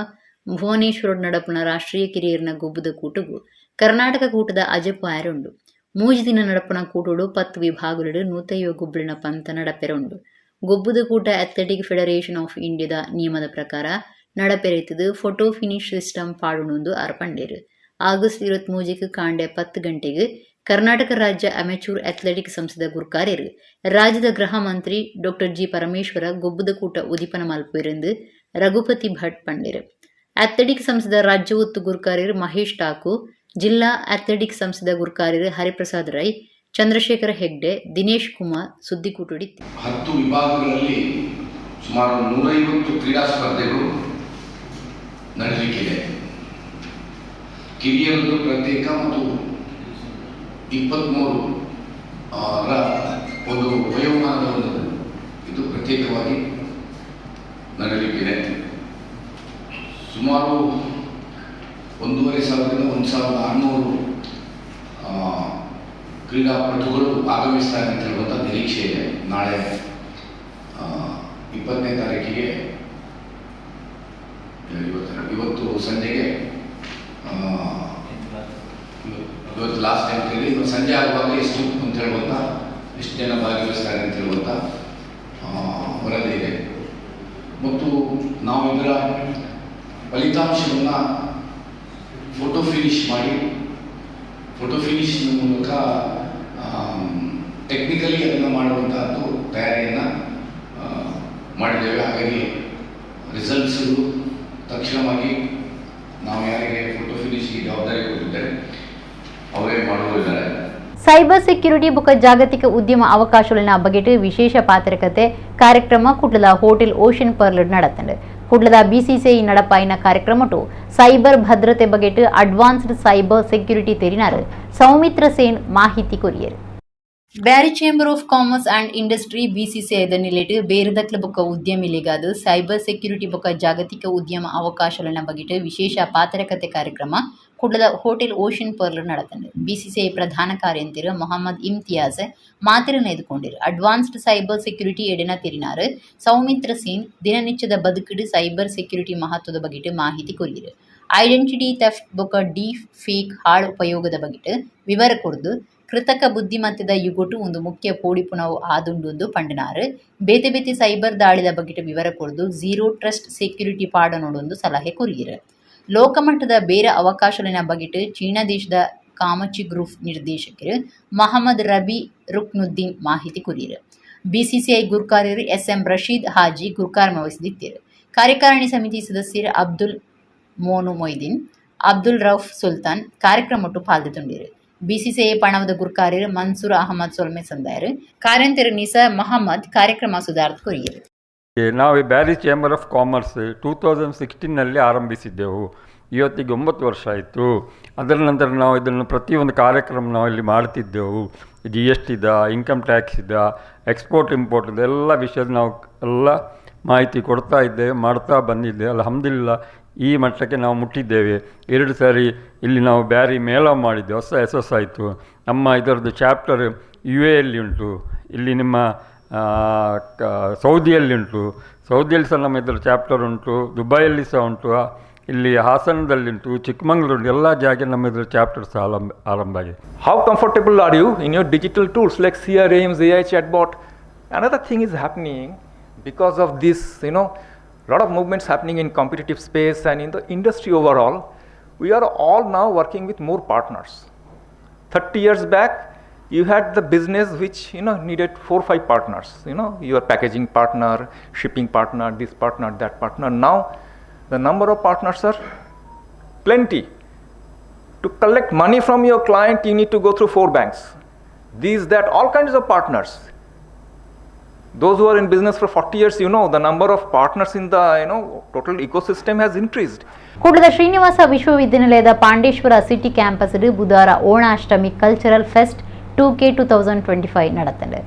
Speaker 1: ಭುವನೇಶ್ವರ ನಡಪನ ರಾಷ್ಟ್ರೀಯ ಕಿರಿಯರ್ನ ಗೊಬ್ಬುದ ಕೂಟಗೂ ಕರ್ನಾಟಕ ಕೂಟದ ಅಜಪ್ಪು ಆರುಂಡು. 3 ದಿನ ನಡಪನ ಕೂಟಡು 10 ವಿಭಾಗಗಳು 150 ಗೊಬ್ಬಳಿನ ಪಂತ ನಡಪೆರುಂಡು. ಗೊಬ್ಬುದ ಕೂಟ ಅಥ್ಲೆಟಿಕ್ ಫೆಡರೇಷನ್ ಆಫ್ ಇಂಡಿಯಾದ ನಿಯಮದ ಪ್ರಕಾರ ನಡಪೆರೆತದು ಫೋಟೋ ಫಿನಿಶ್ ಸಿಸ್ಟಮ್ ಪಾಡುನೊಂದು ಅರ್ಪಂಡೇರು. ಆಗಸ್ಟ್ 23 ಕಾಂಡೆ 10 ಗಂಟೆಗೆ ಕರ್ನಾಟಕ ರಾಜ್ಯ ಅಮೆಚೂರ್ ಅಥ್ಲೆಟಿಕ್ ಸಂಸ್ಥೆದ ಗುರುಕಾರ್ಯರು ರಾಜ್ಯದ ಗೃಹ ಮಂತ್ರಿ ಡಾಕ್ಟರ್ ಜಿ ಪರಮೇಶ್ವರ ಗೊಬ್ಬುದ ಕೂಟ ಉದಿಪನ ಮಲ್ಪೆರೆಂದು ರಘುಪತಿ ಭಟ್ ಪಂಡೇರು. ಅಥ್ಲೆಟಿಕ್ ಸಂಸ್ಥೆದ ರಾಜ್ಯ ಒತ್ತು ಗುರುಕಾರ್ಯರು ಮಹೇಶ್ ಠಾಕೂರ್, ಜಿಲ್ಲಾ ಅಥ್ಲೆಟಿಕ್ ಸಂಸ್ಥೆದ ಗುರುಕಾರ್ಯರು ಹರಿಪ್ರಸಾದ್ ರೈ, ಚಂದ್ರಶೇಖರ ಹೆಗ್ಡೆ, ದಿನೇಶ್ ಕುಮಾರ್ ಸುದ್ದಿಕೂಟುಡಿ.
Speaker 8: 10 ವಿಭಾಗಗಳಲ್ಲಿ ಸುಮಾರು 150 ಕ್ರೀಡಾ ಸ್ಪರ್ಧೆಗಳು ನಡೆಯಲಿಕ್ಕಿದೆ. ಕಿರಿಯರದ್ದು ಪ್ರತ್ಯೇಕ ಮತ್ತು 23 ಒಂದು ವಯೋಮಾನದ ಇದು ಪ್ರತ್ಯೇಕವಾಗಿ ನಡೆಯಲಿಕ್ಕಿದೆ. ಸುಮಾರು 1500ರಿಂದ 1600 ಕ್ರೀಡಾಪಟುಗಳು ಆಗಮಿಸ್ತಾರೆ ಅಂತ ಹೇಳುವಂಥ ನಿರೀಕ್ಷೆ ಇದೆ. ನಾಳೆ 20ನೇ ತಾರೀಕಿಗೆ ಇವತ್ತು ಸಂಜೆಗೆ ಇವತ್ತು ಲಾಸ್ಟ್ ಟೈಮ್ ಕೇಳಿ ಇವತ್ತು ಸಂಜೆ ಆಗುವಾಗ ಎಷ್ಟು ಅಂತ ಹೇಳುವಂಥ ಎಷ್ಟು ಜನ ಭಾಗವಹಿಸ್ತಾರೆ ಅಂತ ಹೇಳುವಂಥ ವರದಿ ಇದೆ. ಮತ್ತು ನಾವು ಇದರ ಫಲಿತಾಂಶವನ್ನು ಫೋಟೋ ಫಿನಿಶ್ ಮಾಡಿ ಫೋಟೋ ಫಿನಿಶ್ ಮೂಲಕ ಟೆಕ್ನಿಕಲಿ ಅದನ್ನು ಮಾಡುವಂತಹದ್ದು ತಯಾರಿಯನ್ನು ಮಾಡಿದ್ದೇವೆ. ಹಾಗಾಗಿ ರಿಸಲ್ಟ್ಸ್ಗಳು ತಕ್ಷಣವಾಗಿ ನಾವು ಯಾರಿಗೆ ಫೋಟೋ ಫಿನಿಶ್ಗೆ ಜವಾಬ್ದಾರಿ ಕೊಟ್ಟಿದ್ದೇವೆ ಅವರೇ ಮಾಡುತ್ತಿದ್ದಾರೆ.
Speaker 1: ಸೈಬರ್ ಸೆಕ್ಯೂರಿಟಿ ಬೊಕ್ಕ ಜಾಗತಿಕ ಉದ್ಯಮ ಅವಕಾಶಗಳನ್ನ ಬಗೆಟ್ ವಿಶೇಷ ಪಾತ್ರಕತೆ ಕಾರ್ಯಕ್ರಮ ಕುಡ್ಲದ ಹೋಟೆಲ್ ಓಷನ್ ಪರ್ಲ್ ನಡೆತಂಡೆ. ಕುಡ್ಲದ BCCI ನಡಪಾಯಿನ ಕಾರ್ಯಕ್ರಮಟು ಸೈಬರ್ ಭದ್ರತೆ ಬಗೆಟ್ ಅಡ್ವಾನ್ಸ್ಡ್ ಸೈಬರ್ ಸೆಕ್ಯೂರಿಟಿ ತೆರಿನಾರ್ ಸೌಮಿತ್ರ ಸೇನ್ ಮಾಹಿತಿ ಕೊರಿಯರ್. Beary chamber of commerce and industry BCCI ನಿಲೆಟ್ ಬೇರೆದಕ್ಲ ಬೊಕ್ಕ ಉದ್ಯಮಿಲೆಗಾದ ಸೈಬರ್ ಸೆಕ್ಯೂರಿಟಿ ಬೊಕ್ಕ ಜಾಗತಿಕ ಉದ್ಯಮ ಅವಕಾಶಗಳನ್ನ ಬಗೆಟ್ ವಿಶೇಷ ಪಾತ್ರಕತೆ ಕಾರ್ಯಕ್ರಮ ಕುಡ್ಲದ ಹೋಟೆಲ್ ಓಷನ್ ಪರ್ಲ್ ನಡೆತಂಡೆ. BCCI ಪ್ರಧಾನ ಕಾರ್ಯಂತಿರ ಮೊಹಮ್ಮದ್ ಇಮ್ತಿಯಾಜ್ ಮಾತಿರನ್ನ ಎದುಕೊಂಡಿರು. ಅಡ್ವಾನ್ಸ್ಡ್ ಸೈಬರ್ ಸೆಕ್ಯೂರಿಟಿ ಎಡೆನ ತೆರಿನಾರ್ ಸೌಮಿತ್ರ ಸೇನ್ ದಿನನಿತ್ಯದ ಬದುಕಿಡು ಸೈಬರ್ ಸೆಕ್ಯೂರಿಟಿ ಮಹತ್ವದ ಬಗೆಟ್ ಮಾಹಿತಿ ಕೊರಿಯರು. ಐಡೆಂಟಿಟಿ ಥೆಫ್ಟ್ ಬೊಕ್ಕ ಡೀಪ್ ಫೇಕ್ ಹಾಳ್ ಉಪಯೋಗದ ಬಗೆಟ್ ವಿವರ ಕೊರ್ದು ಕೃತಕ ಬುದ್ಧಿಮತ್ತೆದ ಯುಗೊಟು ಒಂದು ಮುಖ್ಯ ಪೋಡಿಪುನವು ಆದುಂಡು ಪಂಡನಾರ್ ಬೇತೆ ಬೇತೆ ಸೈಬರ್ ದಾಳಿದ ಬಗೆಟ್ ವಿವರ ಕೊರ್ದು ಝೀರೋ ಟ್ರಸ್ಟ್ ಸೆಕ್ಯೂರಿಟಿ ಪಾಡನೋಡೊಂದು ಸಲಹೆ ಕೊರಿಯರು. ಲೋಕಮಟ್ಟದ ಬೇರೆ ಅವಕಾಶಗಳಿನ ಬಗೆಟ್ ಚೀನಾ ದೇಶದ ಕಾಮಚಿ ಗ್ರೂಪ್ ನಿರ್ದೇಶಕರು ಮೊಹಮ್ಮದ್ ರಬಿ ರುಕ್ನುದ್ದೀನ್ ಮಾಹಿತಿ ಕೊರಿಯರು. BCCI ಗುರ್ಕಾರ್ಯರು SM ರಶೀದ್ ಹಾಜಿ ಗುರ್ಕಾರ್ ವಹಿಸಿದ್ದರು. ಕಾರ್ಯಕಾರಿಣಿ ಸಮಿತಿ ಸದಸ್ಯರು ಅಬ್ದುಲ್ ಮೋನು ಮೊಯ್ದೀನ್, ಅಬ್ದುಲ್ ರೌಫ್ ಸುಲ್ತಾನ್ ಕಾರ್ಯಕ್ರಮಟ್ಟು ಪಾಲ್ಗೊಂಡಿರು. BCCI ಪಣವದ ಗುರ್ಕಾರ್ಯರು ಮನ್ಸೂರ್ ಅಹಮದ್ ಸೊಲ್ಮೆ ಸಂದಾಯರು ಕಾರ್ಯಂತರ ನಿಸಾ ಮಹಮ್ಮದ್ ಕಾರ್ಯಕ್ರಮ ಸುಧಾರಿತ ಕೊರಿಯರು.
Speaker 9: ನಾವು ಈ ಬ್ಯಾರಿ ಚೇಂಬರ್ ಆಫ್ ಕಾಮರ್ಸ್ 2016ನಲ್ಲಿ ಆರಂಭಿಸಿದ್ದೆವು. ಇವತ್ತಿಗೆ 9 ವರ್ಷ ಆಯಿತು. ಅದರ ನಂತರ ನಾವು ಇದನ್ನು ಪ್ರತಿಯೊಂದು ಕಾರ್ಯಕ್ರಮ ನಾವು ಇಲ್ಲಿ ಮಾಡ್ತಿದ್ದೆವು. GSTದ, ಇನ್ಕಮ್ ಟ್ಯಾಕ್ಸಿದ, ಎಕ್ಸ್ಪೋರ್ಟ್ ಇಂಪೋರ್ಟ್ದ ಎಲ್ಲ ವಿಷಯದ ನಾವು ಎಲ್ಲ ಮಾಹಿತಿ ಕೊಡ್ತಾ ಇದ್ದೇವೆ, ಮಾಡ್ತಾ ಬಂದಿದ್ದೇವೆ. ಅಲ್ಹಮ್ದುಲಿಲ್ಲಾಹ್ ಈ ಮಟ್ಟಕ್ಕೆ ನಾವು ಮುಟ್ಟಿದ್ದೇವೆ. 2 ಸಾರಿ ಇಲ್ಲಿ ನಾವು ಬ್ಯಾರಿ ಮೇಳ ಮಾಡಿದ್ದೇವೆ, ಹೊಸ ಯಶಸ್ಸಾಯಿತು. ನಮ್ಮ ಇದರದ್ದು ಚಾಪ್ಟರ್ UAಯಲ್ಲಿ ಉಂಟು, ಇಲ್ಲಿ ನಿಮ್ಮ ಸೌದಿಯಲ್ಲಿ ಉಂಟು, ಸೌದಿಯಲ್ಲಿ ಸಹ ನಮ್ಮ ಇದರ ಚಾಪ್ಟರ್ ಉಂಟು, ದುಬೈಯಲ್ಲಿ ಸಹ ಉಂಟು, ಇಲ್ಲಿ ಹಾಸನದಲ್ಲಿಂಟು, ಚಿಕ್ಕಮಂಗ್ಳೂರು ಎಲ್ಲ ಜಾಗ ನಮ್ಮ ಇದರ ಚಾಪ್ಟರ್ ಸಹ ಆರಂಭ ಆಗಿದೆ.
Speaker 10: How comfortable are you in your digital tools like CRM, AI chatbot? Another thing is happening because of this, lot of movements happening in competitive space and in the industry overall. We are all now working with more partners. 30 years back, you had the business which needed 4 or 5 partners. Your packaging partner, shipping partner, this partner, that partner. Now the number of partners are plenty. To collect money from your client, you need to go through 4 banks. These, that, all kinds of partners. Those who are in business for 40 years, the number of partners in the total ecosystem has increased.
Speaker 1: ಕೂಡದ Srinivasa ವಿಶ್ವವಿದ್ಯಾನಿಲಯದ ಪಾಂಡೇಶ್ವರ ಸಿಟಿ ಕ್ಯಾಂಪಸ್ ಬುಧವಾರ ಓಣಾಷ್ಟಮಿ ಕಲ್ಚರಲ್ ಫೆಸ್ಟ್ 2K 2025 நடத்தல.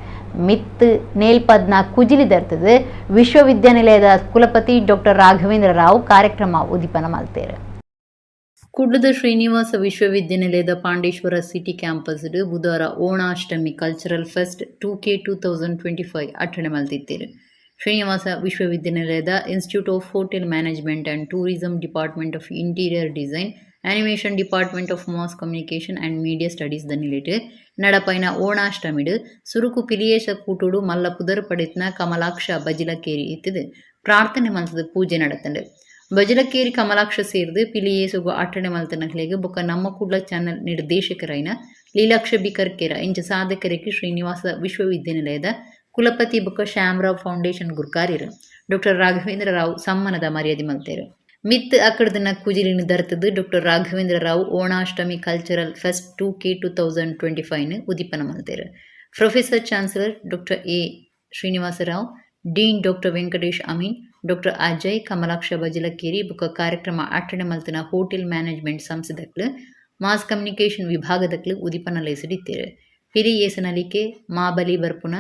Speaker 1: ಮಿತ್ ನೇಲ್ಪದ್ನ ಕುಜಿಲಿದರ್ತದೆ ವಿಶ್ವವಿದ್ಯಾನಿಲಯದ ಕುಲಪತಿ ಡಾಕ್ಟರ್ ರಾಘವೇಂದ್ರ ರಾವ್ ಕಾರ್ಯಕ್ರಮ ಉದ್ದೀಪನ ಮಾಡ್ತಾರೆ. ಕುಡ್ಲದ ಶ್ರೀನಿವಾಸ ವಿಶ್ವವಿದ್ಯಾನಿಲಯದ ಪಾಂಡೇಶ್ವರ ಸಿಟಿ ಕ್ಯಾಂಪಸ್ ಬುಧವಾರ ಓಣಾಷ್ಟಮಿ ಕಲ್ಚರಲ್ ಫೆಸ್ಟ್ 2K 2025 ಅಟೆಂಡ್ ಮಾಡ್ತಿದ್ದಾರೆ. ಶ್ರೀನಿವಾಸ ವಿಶ್ವವಿದ್ಯಾನಿಲಯದ institute of hotel management and tourism, department of interior design, animation department of mass communication and media studies ದನಿಲೇಟ್ ನಡಪೈನ ಓಣಾಷ್ಟಮಿಡ್ ಸುರುಕು ಪಿಲಿಯೇಶ ಕೂಟುಡು ಮಲ್ಲ ಪುದರ್ ಪಡಿತ್ನ ಕಮಲಾಕ್ಷ ಬಜಿಲಕೇರಿ ಇತ್ತಿದು ಪ್ರಾರ್ಥನೆ ಮಲ್ತದ ಪೂಜೆ ನಡತಂಡೆ. ಬಜಲಕೇರಿ ಕಮಲಾಕ್ಷ ಸೇರಿದು ಪಿಲಿಯೇಸುಗು ಅಟಣೆ ಮಲ್ತನಗಳಿಗೆ ಬೊಕ್ಕ ನಮ್ಮ ಕುಡ್ಲ ಚಾನಲ್ ನಿರ್ದೇಶಕರೈನ ಲೀಲಾಕ್ಷ ಬಿಕರ್ಕೆರ ಇಂಚ ಸಾಧಕರಿಗೆ ಶ್ರೀನಿವಾಸ ವಿಶ್ವವಿದ್ಯಾನಿಲಯದ ಕುಲಪತಿ ಬೊಕ್ಕ ಶ್ಯಾಮರಾವ್ ಫೌಂಡೇಶನ್ ಗುರ್ಕಾರ್ಯರು ಡಾಕ್ಟರ್ ರಾಘವೇಂದ್ರ ರಾವ್ ಸಮ್ಮಾನದ ಮರ್ಯಾದೆ ಮಲ್ತೇರು. ಮಿತ್ ಅಕ್ಕಡದನ್ನ ಕುಜಿಲಿನ ದರ್ತದ doctor Raghavendra Rao Onashtami cultural fest 2K 2025 ಉದ್ದೀಪನ ಮಲ್ತೇರು. Professor chancellor doctor A Srinivasrao, dean doctor Venkatesh Ameen, doctor Ajay Kamalaksha Bajalakeri ಬೊಕ್ಕ ಕಾರ್ಯಕ್ರಮ ಅಟೆಂಡ್ ಮಲ್ತನ ಹೋಟೆಲ್ ಮ್ಯಾನೇಜ್ಮೆಂಟ್ ಸಂಸ್ಥೆದಕ್ಲು ಮಾಸ್ ಕಮ್ಯುನಿಕೇಷನ್ ವಿಭಾಗದಕ್ಲು ಉದ್ದೀಪನ ಲೇಸಿಡಿತ್ತೇರು. ಪಿರಿ ಏಸನಲಿಕೆ ಮಾಬಲಿ ಬರ್ಪುನ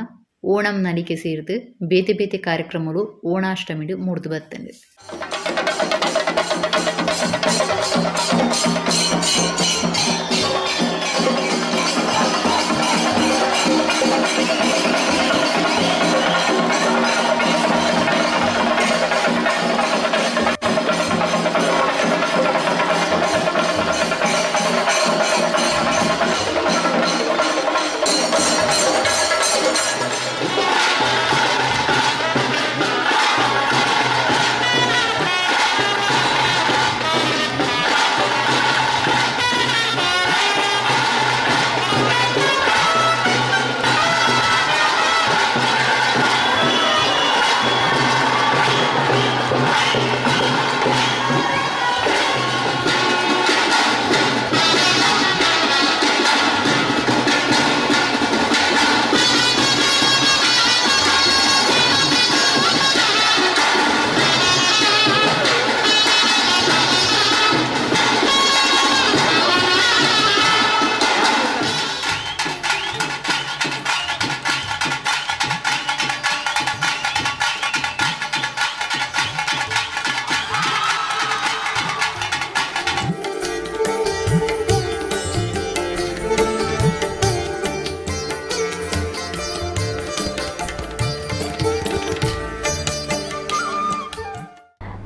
Speaker 1: ಓಣಂ ನಲಿಕೆ ಸೇರಿದು ಬೇತೆ ಬೇತೆ ಕಾರ್ಯಕ್ರಮಗಳು ಓಣಾಷ್ಟಮಿಡು ಮೂಡ್ದು ಬರ್ತಂಡೆ.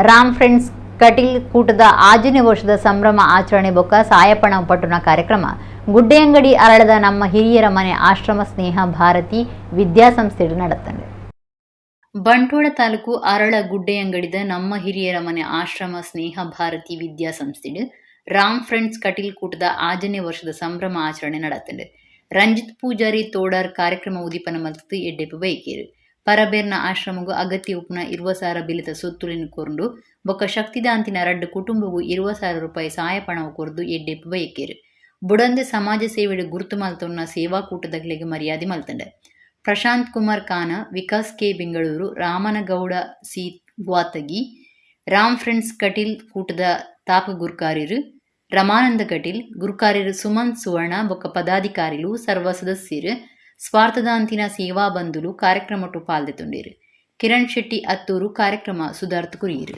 Speaker 1: ರಾಮ್ ಫ್ರೆಂಡ್ಸ್ ಕಟೀಲ್ ಕೂಟದ 5ನೇ ವರ್ಷದ ಸಂಭ್ರಮ ಆಚರಣೆ ಬೊಕ್ಕ ಸಾಯಪಣ ಪಟ್ಟಣ ಕಾರ್ಯಕ್ರಮ ಗುಡ್ಡೆಯಂಗಡಿ ಅರಳದ ನಮ್ಮ ಹಿರಿಯರ ಮನೆ ಆಶ್ರಮ ಸ್ನೇಹ ಭಾರತಿ ವಿದ್ಯಾಸಂಸ್ಥೆಡು ನಡೆತಂದೆ. ಬಂಟ್ವಾಳ ತಾಲೂಕು ಅರಳ ಗುಡ್ಡೆಯಂಗಡಿದ ನಮ್ಮ ಹಿರಿಯರ ಮನೆ ಆಶ್ರಮ ಸ್ನೇಹ ಭಾರತಿ ವಿದ್ಯಾಸಂಸ್ಥೆಡು ರಾಮ್ ಫ್ರೆಂಡ್ಸ್ ಕಟೀಲ್ ಕೂಟದ 5ನೇ ವರ್ಷದ ಸಂಭ್ರಮ ಆಚರಣೆ ನಡೆತಂದೆ. ರಂಜಿತ್ ಪೂಜಾರಿ ತೋಡರ್ ಕಾರ್ಯಕ್ರಮ ಉದೀಪನ ಮಲ್ತು ಎಡ್ಡೆಪ್ಪು ಬೈಕೇರು ಪರಬೇರ್ನ ಆಶ್ರಮಗೂ ಅಗತ್ಯ ಉಪ್ನ 20,000 ಬಿಲಿತ ಸೊತ್ತುಲಿನ ಕೊರ್ದು ಬೊಕ್ಕ ಶಕ್ತಿದಾಂತಿನ 2 ಕುಟುಂಬಗೂ 20,000 ರೂಪಾಯಿ ಸಹಾಯಪಣವು ಕೊರ್ದು ಎಡ್ಡೆಪ್ಪು ಬೈಕೇರು ಬುಡಂದೆ ಸಮಾಜ ಸೇವೆಡು ಗುರುತು ಮಲ್ತೊನ್ನ ಸೇವಾಕೂಟದಗಳಿಗೆ ಮರ್ಯಾದೆ ಮಲ್ತಂಡೆ. Prashant Kumar Kana, Vikas K Bengaluru, Ramanagowda C Gwatagi, Ram friends Kateel ಕೂಟದ ತಾಪ ಗುರ್ಕಾರಿರು, ರಮಾನಂದ ಕಟೀಲ್ ಗುರ್ಕಾರಿರು, ಸುಮಂತ್ ಸುವರ್ಣ ಬೊಕ್ಕ ಪದಾಧಿಕಾರಿಲು ಸರ್ವ ಸದಸ್ಯರು ಸ್ವಾರ್ಥದಾಂತಿನ ಸೇವಾ ಬಂಧುಲು ಕಾರ್ಯಕ್ರಮಟು ಪಾಲ್ದೆತೊಂಡೇರು. ಕಿರಣ್ ಶೆಟ್ಟಿ ಅತ್ತೂರು ಕಾರ್ಯಕ್ರಮ ಸುಧಾರ್ಥ ಕುರಿಯಿರು.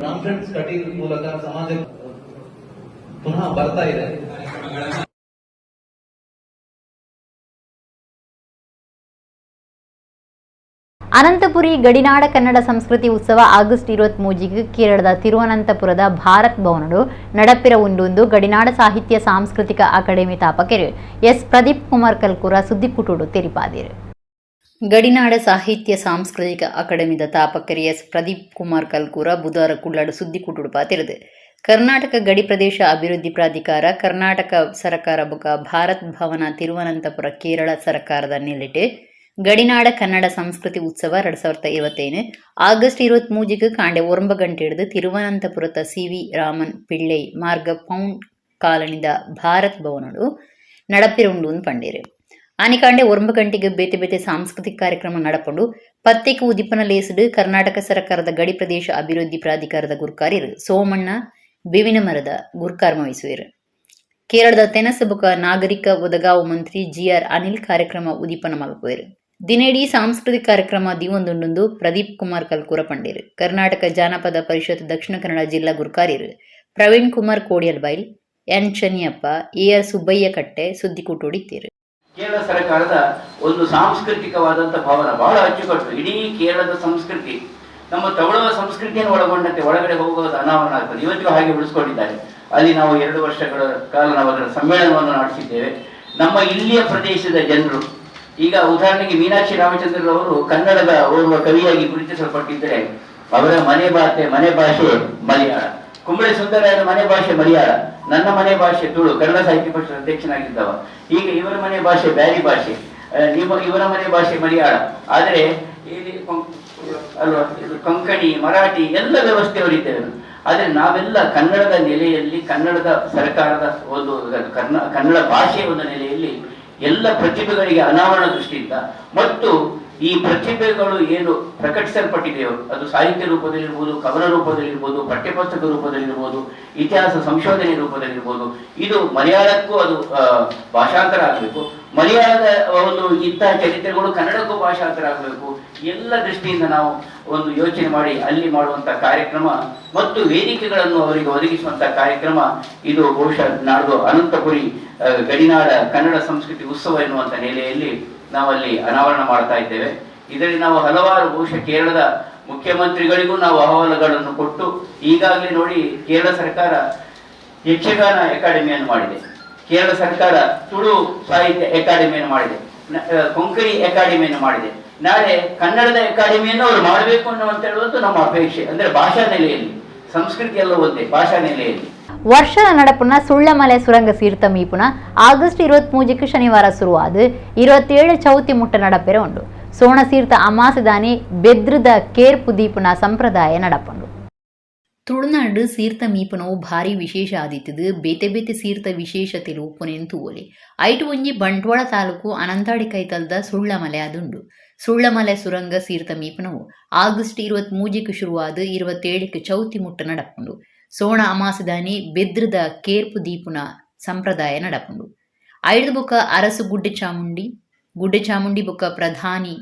Speaker 11: ರಾಮ್ ಫ್ರೆಂಡ್ಸ್ ಕಟೀಲ್ ಮೂಲಕ ಸಮಾಜ ಪುನಃ ಬರ್ತಾ ಇದೆ.
Speaker 1: ಅನಂತಪುರಿ ಗಡಿನಾಡ ಕನ್ನಡ ಸಂಸ್ಕೃತಿ ಉತ್ಸವ ಆಗಸ್ಟ್ 23 ಕೇರಳದ ತಿರುವನಂತಪುರದ ಭಾರತ್ ಭವನಡು ನಡಪಿರ ಉಂಡು ಗಡಿನಾಡ ಸಾಹಿತ್ಯ ಸಾಂಸ್ಕೃತಿಕ ಅಕಾಡೆಮಿ ತಾಪಕೆರೆ ಎಸ್ ಪ್ರದೀಪ್ ಕುಮಾರ್ ಕಲ್ಕೂರ ಸುದ್ದಿಕುಟುಡು ತೆರಿಪಾದಿರು. ಗಡಿನಾಡ ಸಾಹಿತ್ಯ ಸಾಂಸ್ಕೃತಿಕ ಅಕಾಡೆಮಿದ ತಾಪಕೆರೆ ಎಸ್ ಪ್ರದೀಪ್ ಕುಮಾರ್ ಕಲ್ಕೂರ ಬುಧವಾರ ಕುಳ್ಳಾಡು ಸುದ್ದಿಕುಟುಡು ಪಾತಿರದು. ಕರ್ನಾಟಕ ಗಡಿ ಪ್ರದೇಶ ಅಭಿವೃದ್ಧಿ ಪ್ರಾಧಿಕಾರ, ಕರ್ನಾಟಕ ಸರ್ಕಾರ ಬೊಕ ಭಾರತ್ ಭವನ ತಿರುವನಂತಪುರ ಕೇರಳ ಸರ್ಕಾರದ ನೆಲೆಟೆ ಗಡಿನಾಡ ಕನ್ನಡ ಸಂಸ್ಕೃತಿ ಉತ್ಸವ 2021 ಆಗಸ್ಟ್ 23 ಕಾಂಡೆ 9 ಗಂಟೆ ಹಿಡಿದು ತಿರುವನಂತಪುರದ ಸಿ.ವಿ. ರಾಮನ್ ಪಿಳ್ಳೈ ಮಾರ್ಗ ಪೌಂಡ್ ಕಾಲನಿದ ಭಾರತ್ ಭವನಡು ನಡಪಿರುಂಡು ಪಂಡೇರು. ಆನಿಕಾಂಡೆ 9 ಗಂಟೆಗೆ ಬೇತೆ ಬೇತೆ ಸಾಂಸ್ಕೃತಿಕ ಕಾರ್ಯಕ್ರಮ ನಡಪಂಡು ಪತ್ರಿಕೆ ಉದಿಪನ ಲೇಸುಡು ಕರ್ನಾಟಕ ಸರ್ಕಾರದ ಗಡಿ ಪ್ರದೇಶ ಅಭಿವೃದ್ಧಿ ಪ್ರಾಧಿಕಾರದ ಗುರ್ಕಾರಿರು ಸೋಮಣ್ಣ ಬೇವಿನ ಮರದ ಗುರ್ಕಾರ್ ವಹಿಸುವರು. ಕೇರಳದ ತೆನಸ ಬೊಕ ನಾಗರಿಕ ಒದಗಾವು ಮಂತ್ರಿ ಜಿ.ಆರ್. ಅನಿಲ್ ಕಾರ್ಯಕ್ರಮ ಉದೀಪನ ಮಲ್ಪುವರು. ದಿನೇಡಿ ಸಾಂಸ್ಕೃತಿಕ ಕಾರ್ಯಕ್ರಮ ದಿವೊಂದುಂಡು ಪ್ರದೀಪ್ ಕುಮಾರ್ ಕಲ್ಕೂರ ಪಂಡೇರು. ಕರ್ನಾಟಕ ಜಾನಪದ ಪರಿಷತ್ ದಕ್ಷಿಣ ಕನ್ನಡ ಜಿಲ್ಲಾ ಗುರ್ಕಾರಿರು ಪ್ರವೀಣ್ ಕುಮಾರ್ ಕೋಡಿಯಲ್ಬೈಲ್, ಎನ್ ಚನ್ನಿಯಪ್ಪ, ಎ.ಆರ್. ಸುಬ್ಬಯ್ಯ ಕಟ್ಟೆ ಸುದ್ದಿಕುಟುಡಿತ್ತೇರು.
Speaker 12: ಕೇರಳ ಸರ್ಕಾರದ ಒಂದು ಸಾಂಸ್ಕೃತಿಕವಾದಂಥ ಭವನ ಬಹಳ ಅಚ್ಚುಕಟ್ಟು. ಇಡೀ ಕೇರಳದ ಸಂಸ್ಕೃತಿ ನಮ್ಮ ತಮಿಳುವ ಸಂಸ್ಕೃತಿಯನ್ನು ಒಳಗೊಂಡಂತೆ ಒಳಗಡೆ ಹೋಗುವುದು ಅನಾವರಣ ಆಗ್ತದೆ. ಇವತ್ತಿಗೂ ಹಾಗೆ ಉಳಿಸ್ಕೊಂಡಿದ್ದಾರೆ. ಅಲ್ಲಿ ನಾವು 2 ವರ್ಷಗಳ ಕಾಲ ನಾವು ಅದರ ಸಮ್ಮೇಳನವನ್ನು ನಡೆಸಿದ್ದೇವೆ. ನಮ್ಮ ಇಲ್ಲಿಯ ಪ್ರದೇಶದ ಜನರು ಈಗ ಉದಾಹರಣೆಗೆ ಮೀನಾಕ್ಷಿ ರಾಮಚಂದ್ರರವರು ಕನ್ನಡದ ಓರ್ವ ಕವಿಯಾಗಿ ಗುರುತಿಸಲ್ಪಟ್ಟಿದ್ದರೆ ಅವರ ಮನೆ ಭಾಷೆ ಮಲಯಾಳ. ಕುಂಬಳೆ ಸುಂದರಾಯರ ಮನೆ ಭಾಷೆ ಮಲಯಾಳ, ನನ್ನ ಮನೆ ಭಾಷೆ ತುಳು, ಕನ್ನಡ ಸಾಹಿತ್ಯ ಪರಿಷತ್ ಅಧ್ಯಕ್ಷನಾಗಿದ್ದವ. ಈಗ ಇವರ ಮನೆ ಭಾಷೆ ಬ್ಯಾರಿ ಭಾಷೆ, ಇವರ ಮನೆ ಭಾಷೆ ಮಲಯಾಳ. ಆದರೆ ಇಲ್ಲಿ ಅಲ್ವಾ ಇದು ಕೊಂಕಣಿ, ಮರಾಠಿ ಎಲ್ಲ ವ್ಯವಸ್ಥೆಯವರಿದ್ದೇವೆ. ಆದರೆ ನಾವೆಲ್ಲ ಕನ್ನಡದ ನೆಲೆಯಲ್ಲಿ, ಕನ್ನಡದ ಸರ್ಕಾರದ ಒಂದು ಕನ್ನಡ ಭಾಷೆಯ ಒಂದು ನೆಲೆಯಲ್ಲಿ ಎಲ್ಲ ಪ್ರತಿಭೆಗಳಿಗೆ ಅನಾವರಣ ದೃಷ್ಟಿಯಿಂದ ಮತ್ತು ಈ ಪ್ರತಿಭೆಗಳು ಏನು ಪ್ರಕಟಿಸಲ್ಪಟ್ಟಿದೆಯೋ ಅದು ಸಾಹಿತ್ಯ ರೂಪದಲ್ಲಿರ್ಬೋದು, ಕವನ ರೂಪದಲ್ಲಿರ್ಬೋದು, ಪಠ್ಯಪುಸ್ತಕ ರೂಪದಲ್ಲಿರ್ಬೋದು, ಇತಿಹಾಸ ಸಂಶೋಧನೆ ರೂಪದಲ್ಲಿರ್ಬೋದು, ಇದು ಮಲಯಾಳಕ್ಕೂ ಅದು ಭಾಷಾಂತರ ಆಗಬೇಕು, ಮಲಯಾಳದ ಒಂದು ಇಂತಹ ಚರಿತ್ರೆಗಳು ಕನ್ನಡಕ್ಕೂ ಭಾಷಾಂತರ ಆಗಬೇಕು. ಎಲ್ಲ ದೃಷ್ಟಿಯಿಂದ ನಾವು ಒಂದು ಯೋಚನೆ ಮಾಡಿ ಅಲ್ಲಿ ಮಾಡುವಂತ ಕಾರ್ಯಕ್ರಮ ಮತ್ತು ವೇದಿಕೆಗಳನ್ನು ಅವರಿಗೆ ಒದಗಿಸುವಂತಹ ಕಾರ್ಯಕ್ರಮ ಇದು ಬಹುಶಃ ನಾಡ್ದು ಅನಂತಪುರಿ ಗಡಿನಾಡ ಕನ್ನಡ ಸಂಸ್ಕೃತಿ ಉತ್ಸವ ಎನ್ನುವಂತ ನೆಲೆಯಲ್ಲಿ ನಾವಲ್ಲಿ ಅನಾವರಣ ಮಾಡ್ತಾ ಇದ್ದೇವೆ. ಇದರಲ್ಲಿ ನಾವು ಹಲವಾರು ಬಹುಶಃ ಕೇರಳದ ಮುಖ್ಯಮಂತ್ರಿಗಳಿಗೂ ನಾವು ಅಹವಾಲುಗಳನ್ನು ಕೊಟ್ಟು, ಈಗಾಗಲೇ ನೋಡಿ ಕೇರಳ ಸರ್ಕಾರ ಯಕ್ಷಗಾನ ಅಕಾಡೆಮಿಯನ್ನು ಮಾಡಿದೆ, ಕೇರಳ ಸರ್ಕಾರ ತುಳು ಸಾಹಿತ್ಯ ಅಕಾಡೆಮಿಯನ್ನು ಮಾಡಿದೆ, ಕೊಂಕಣಿ ಅಕಾಡೆಮಿಯನ್ನು ಮಾಡಿದೆ. ನಾಳೆ ಕನ್ನಡದ ಅಕಾಡೆಮಿಯನ್ನು ಅವರು ಮಾಡಬೇಕು ಅನ್ನುವಂತ ಹೇಳುವಂತ ನಮ್ಮ ಅಪೇಕ್ಷೆ. ಅಂದ್ರೆ ಭಾಷಾ ನೆಲೆಯಲ್ಲಿ, ಸಂಸ್ಕೃತಿ ಎಲ್ಲ ಒಂದೇ, ಭಾಷಾ ನೆಲೆಯಲ್ಲಿ.
Speaker 1: ವರ್ಷದ ನಡಪುನ ಸುಳ್ಳಮಲೆ ಸುರಂಗ ಸೀರ್ಥ ಮೀಪುನ ಆಗಸ್ಟ್ 23 ಶನಿವಾರ ಶುರುವಾದ 27 ಚೌತಿ ಮುಟ್ಟ ನಡಪೆರೆ ಉಂಡು. ಸೋಣಸೀರ್ಥ ಅಮಾಸದಾನಿ ಬೆದ್ರದ ಕೇರ್ಪು ದೀಪುನ ಸಂಪ್ರದಾಯ ನಡಪುಂಡು. ತುಳುನಾಡು ಸೀರ್ಥ ಮೀಪುನವು ಭಾರಿ ವಿಶೇಷ ಆದಿತ್ತದು. ಬೇತೆ ಬೇತೆ ಸೀರ್ಥ ವಿಶೇಷತೆಲು ಉಪ್ಪುನೆಂತು ಓಲೆ ಐಟು ಒಂಜಿ ಬಂಟ್ವಾಳ ತಾಲೂಕು ಅನಂತಾಡಿ ಕೈತಲ್ದ ಸುಳ್ಳಮಲೆ ಅದುಂಡು. ಸುಳ್ಳಮಲೆ ಸುರಂಗ ಸೀರ್ಥ ಮೀಪುನವು ಆಗಸ್ಟ್ 23 ಶುರುವಾದ 27 ಚೌತಿ ಮುಟ್ಟ ನಡಪುಂಡು. ಸೋಣ ಅಮಾಸದಾನಿ ಬೆದ್ರದ ಕೇರ್ಪು ದೀಪುನ ಸಂಪ್ರದಾಯ ನಡಪುಂಡು. ಐದು ಬೊಕ್ಕ ಅರಸು ಗುಡ್ಡೆ ಚಾಮುಂಡಿ ಬೊಕ್ಕ ಪ್ರಧಾನಿ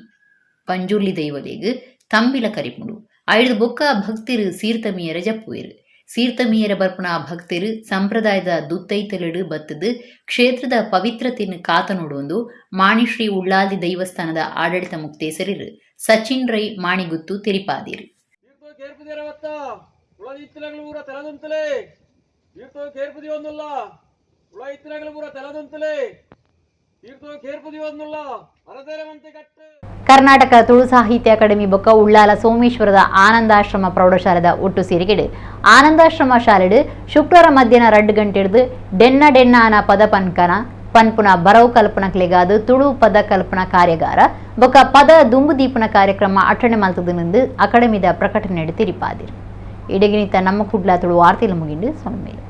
Speaker 1: ಪಂಜುರ್ಲಿ ದೈವದೇಗ್ ತಂಬಿಲ ಕರಿಪುಂಡು. ಐದು ಬೊಕ್ಕ ಭಕ್ತಿರು ಸೀರ್ಥಮೀಯರ ಜಪ್ಪುವೆರು. ಸೀರ್ಥಮೀಯರ ಬರ್ಪುನ ಭಕ್ತಿರು ಸಂಪ್ರದಾಯದ ದುತ್ತೈತಲೆಡು ಬತ್ತದು ಕ್ಷೇತ್ರದ ಪವಿತ್ರತೆಯನ್ನು ಕಾತನೋಡೊಂದು ಮಾಣಿಶ್ರೀ ಉಳ್ಳಾಲ್ದಿ ದೈವಸ್ಥಾನದ ಆಡಳಿತ ಮುಕ್ತೇಸರಿರು ಸಚಿನ್ ರೈ ಮಾಣಿಗುತ್ತು ತೆರಿಪಾದಿರು. ಕರ್ನಾಟಕ ತುಳು ಸಾಹಿತ್ಯ ಅಕಾಡೆಮಿ ಬೊಕ್ಕ ಉಳ್ಳಾಲ ಸೋಮೇಶ್ವರದ ಆನಂದಾಶ್ರಮ ಪ್ರೌಢಶಾಲೆದ ಒಟ್ಟು ಸೇರಿಕೆಡು ಆನಂದಾಶ್ರಮ ಶಾಲೆಡು ಶುಕ್ರವಾರ ಮಧ್ಯಾಹ್ನ 2 ಗಂಟೆಡ್ದು ಡೆನ್ನ ಆನ ಪದ ಪನ್ಪುನ ಬರವು ಕಲ್ಪನಾ ಕ್ಲೆಗಾದು ತುಳು ಪದ ಕಲ್ಪನಾ ಕಾರ್ಯಾಗಾರ ಬೊಕ್ಕ ಪದ ದುಂಬು ದೀಪನ ಕಾರ್ಯಕ್ರಮ ಅಟಣೆ ಮಲ್ತದನೆಂದು ಅಕಾಡೆಮಿದ ಪ್ರಕಟಣೆ ತಿರಿಪಾದಿರು. ಇಡಗಿನಿತ ನಮ್ಮ ಕುಡ್ಲ ತುಳು ವಾರ್ತೆಲು ಮುಗಿಂಡು ಸೊನ್ಮೇಲೆ.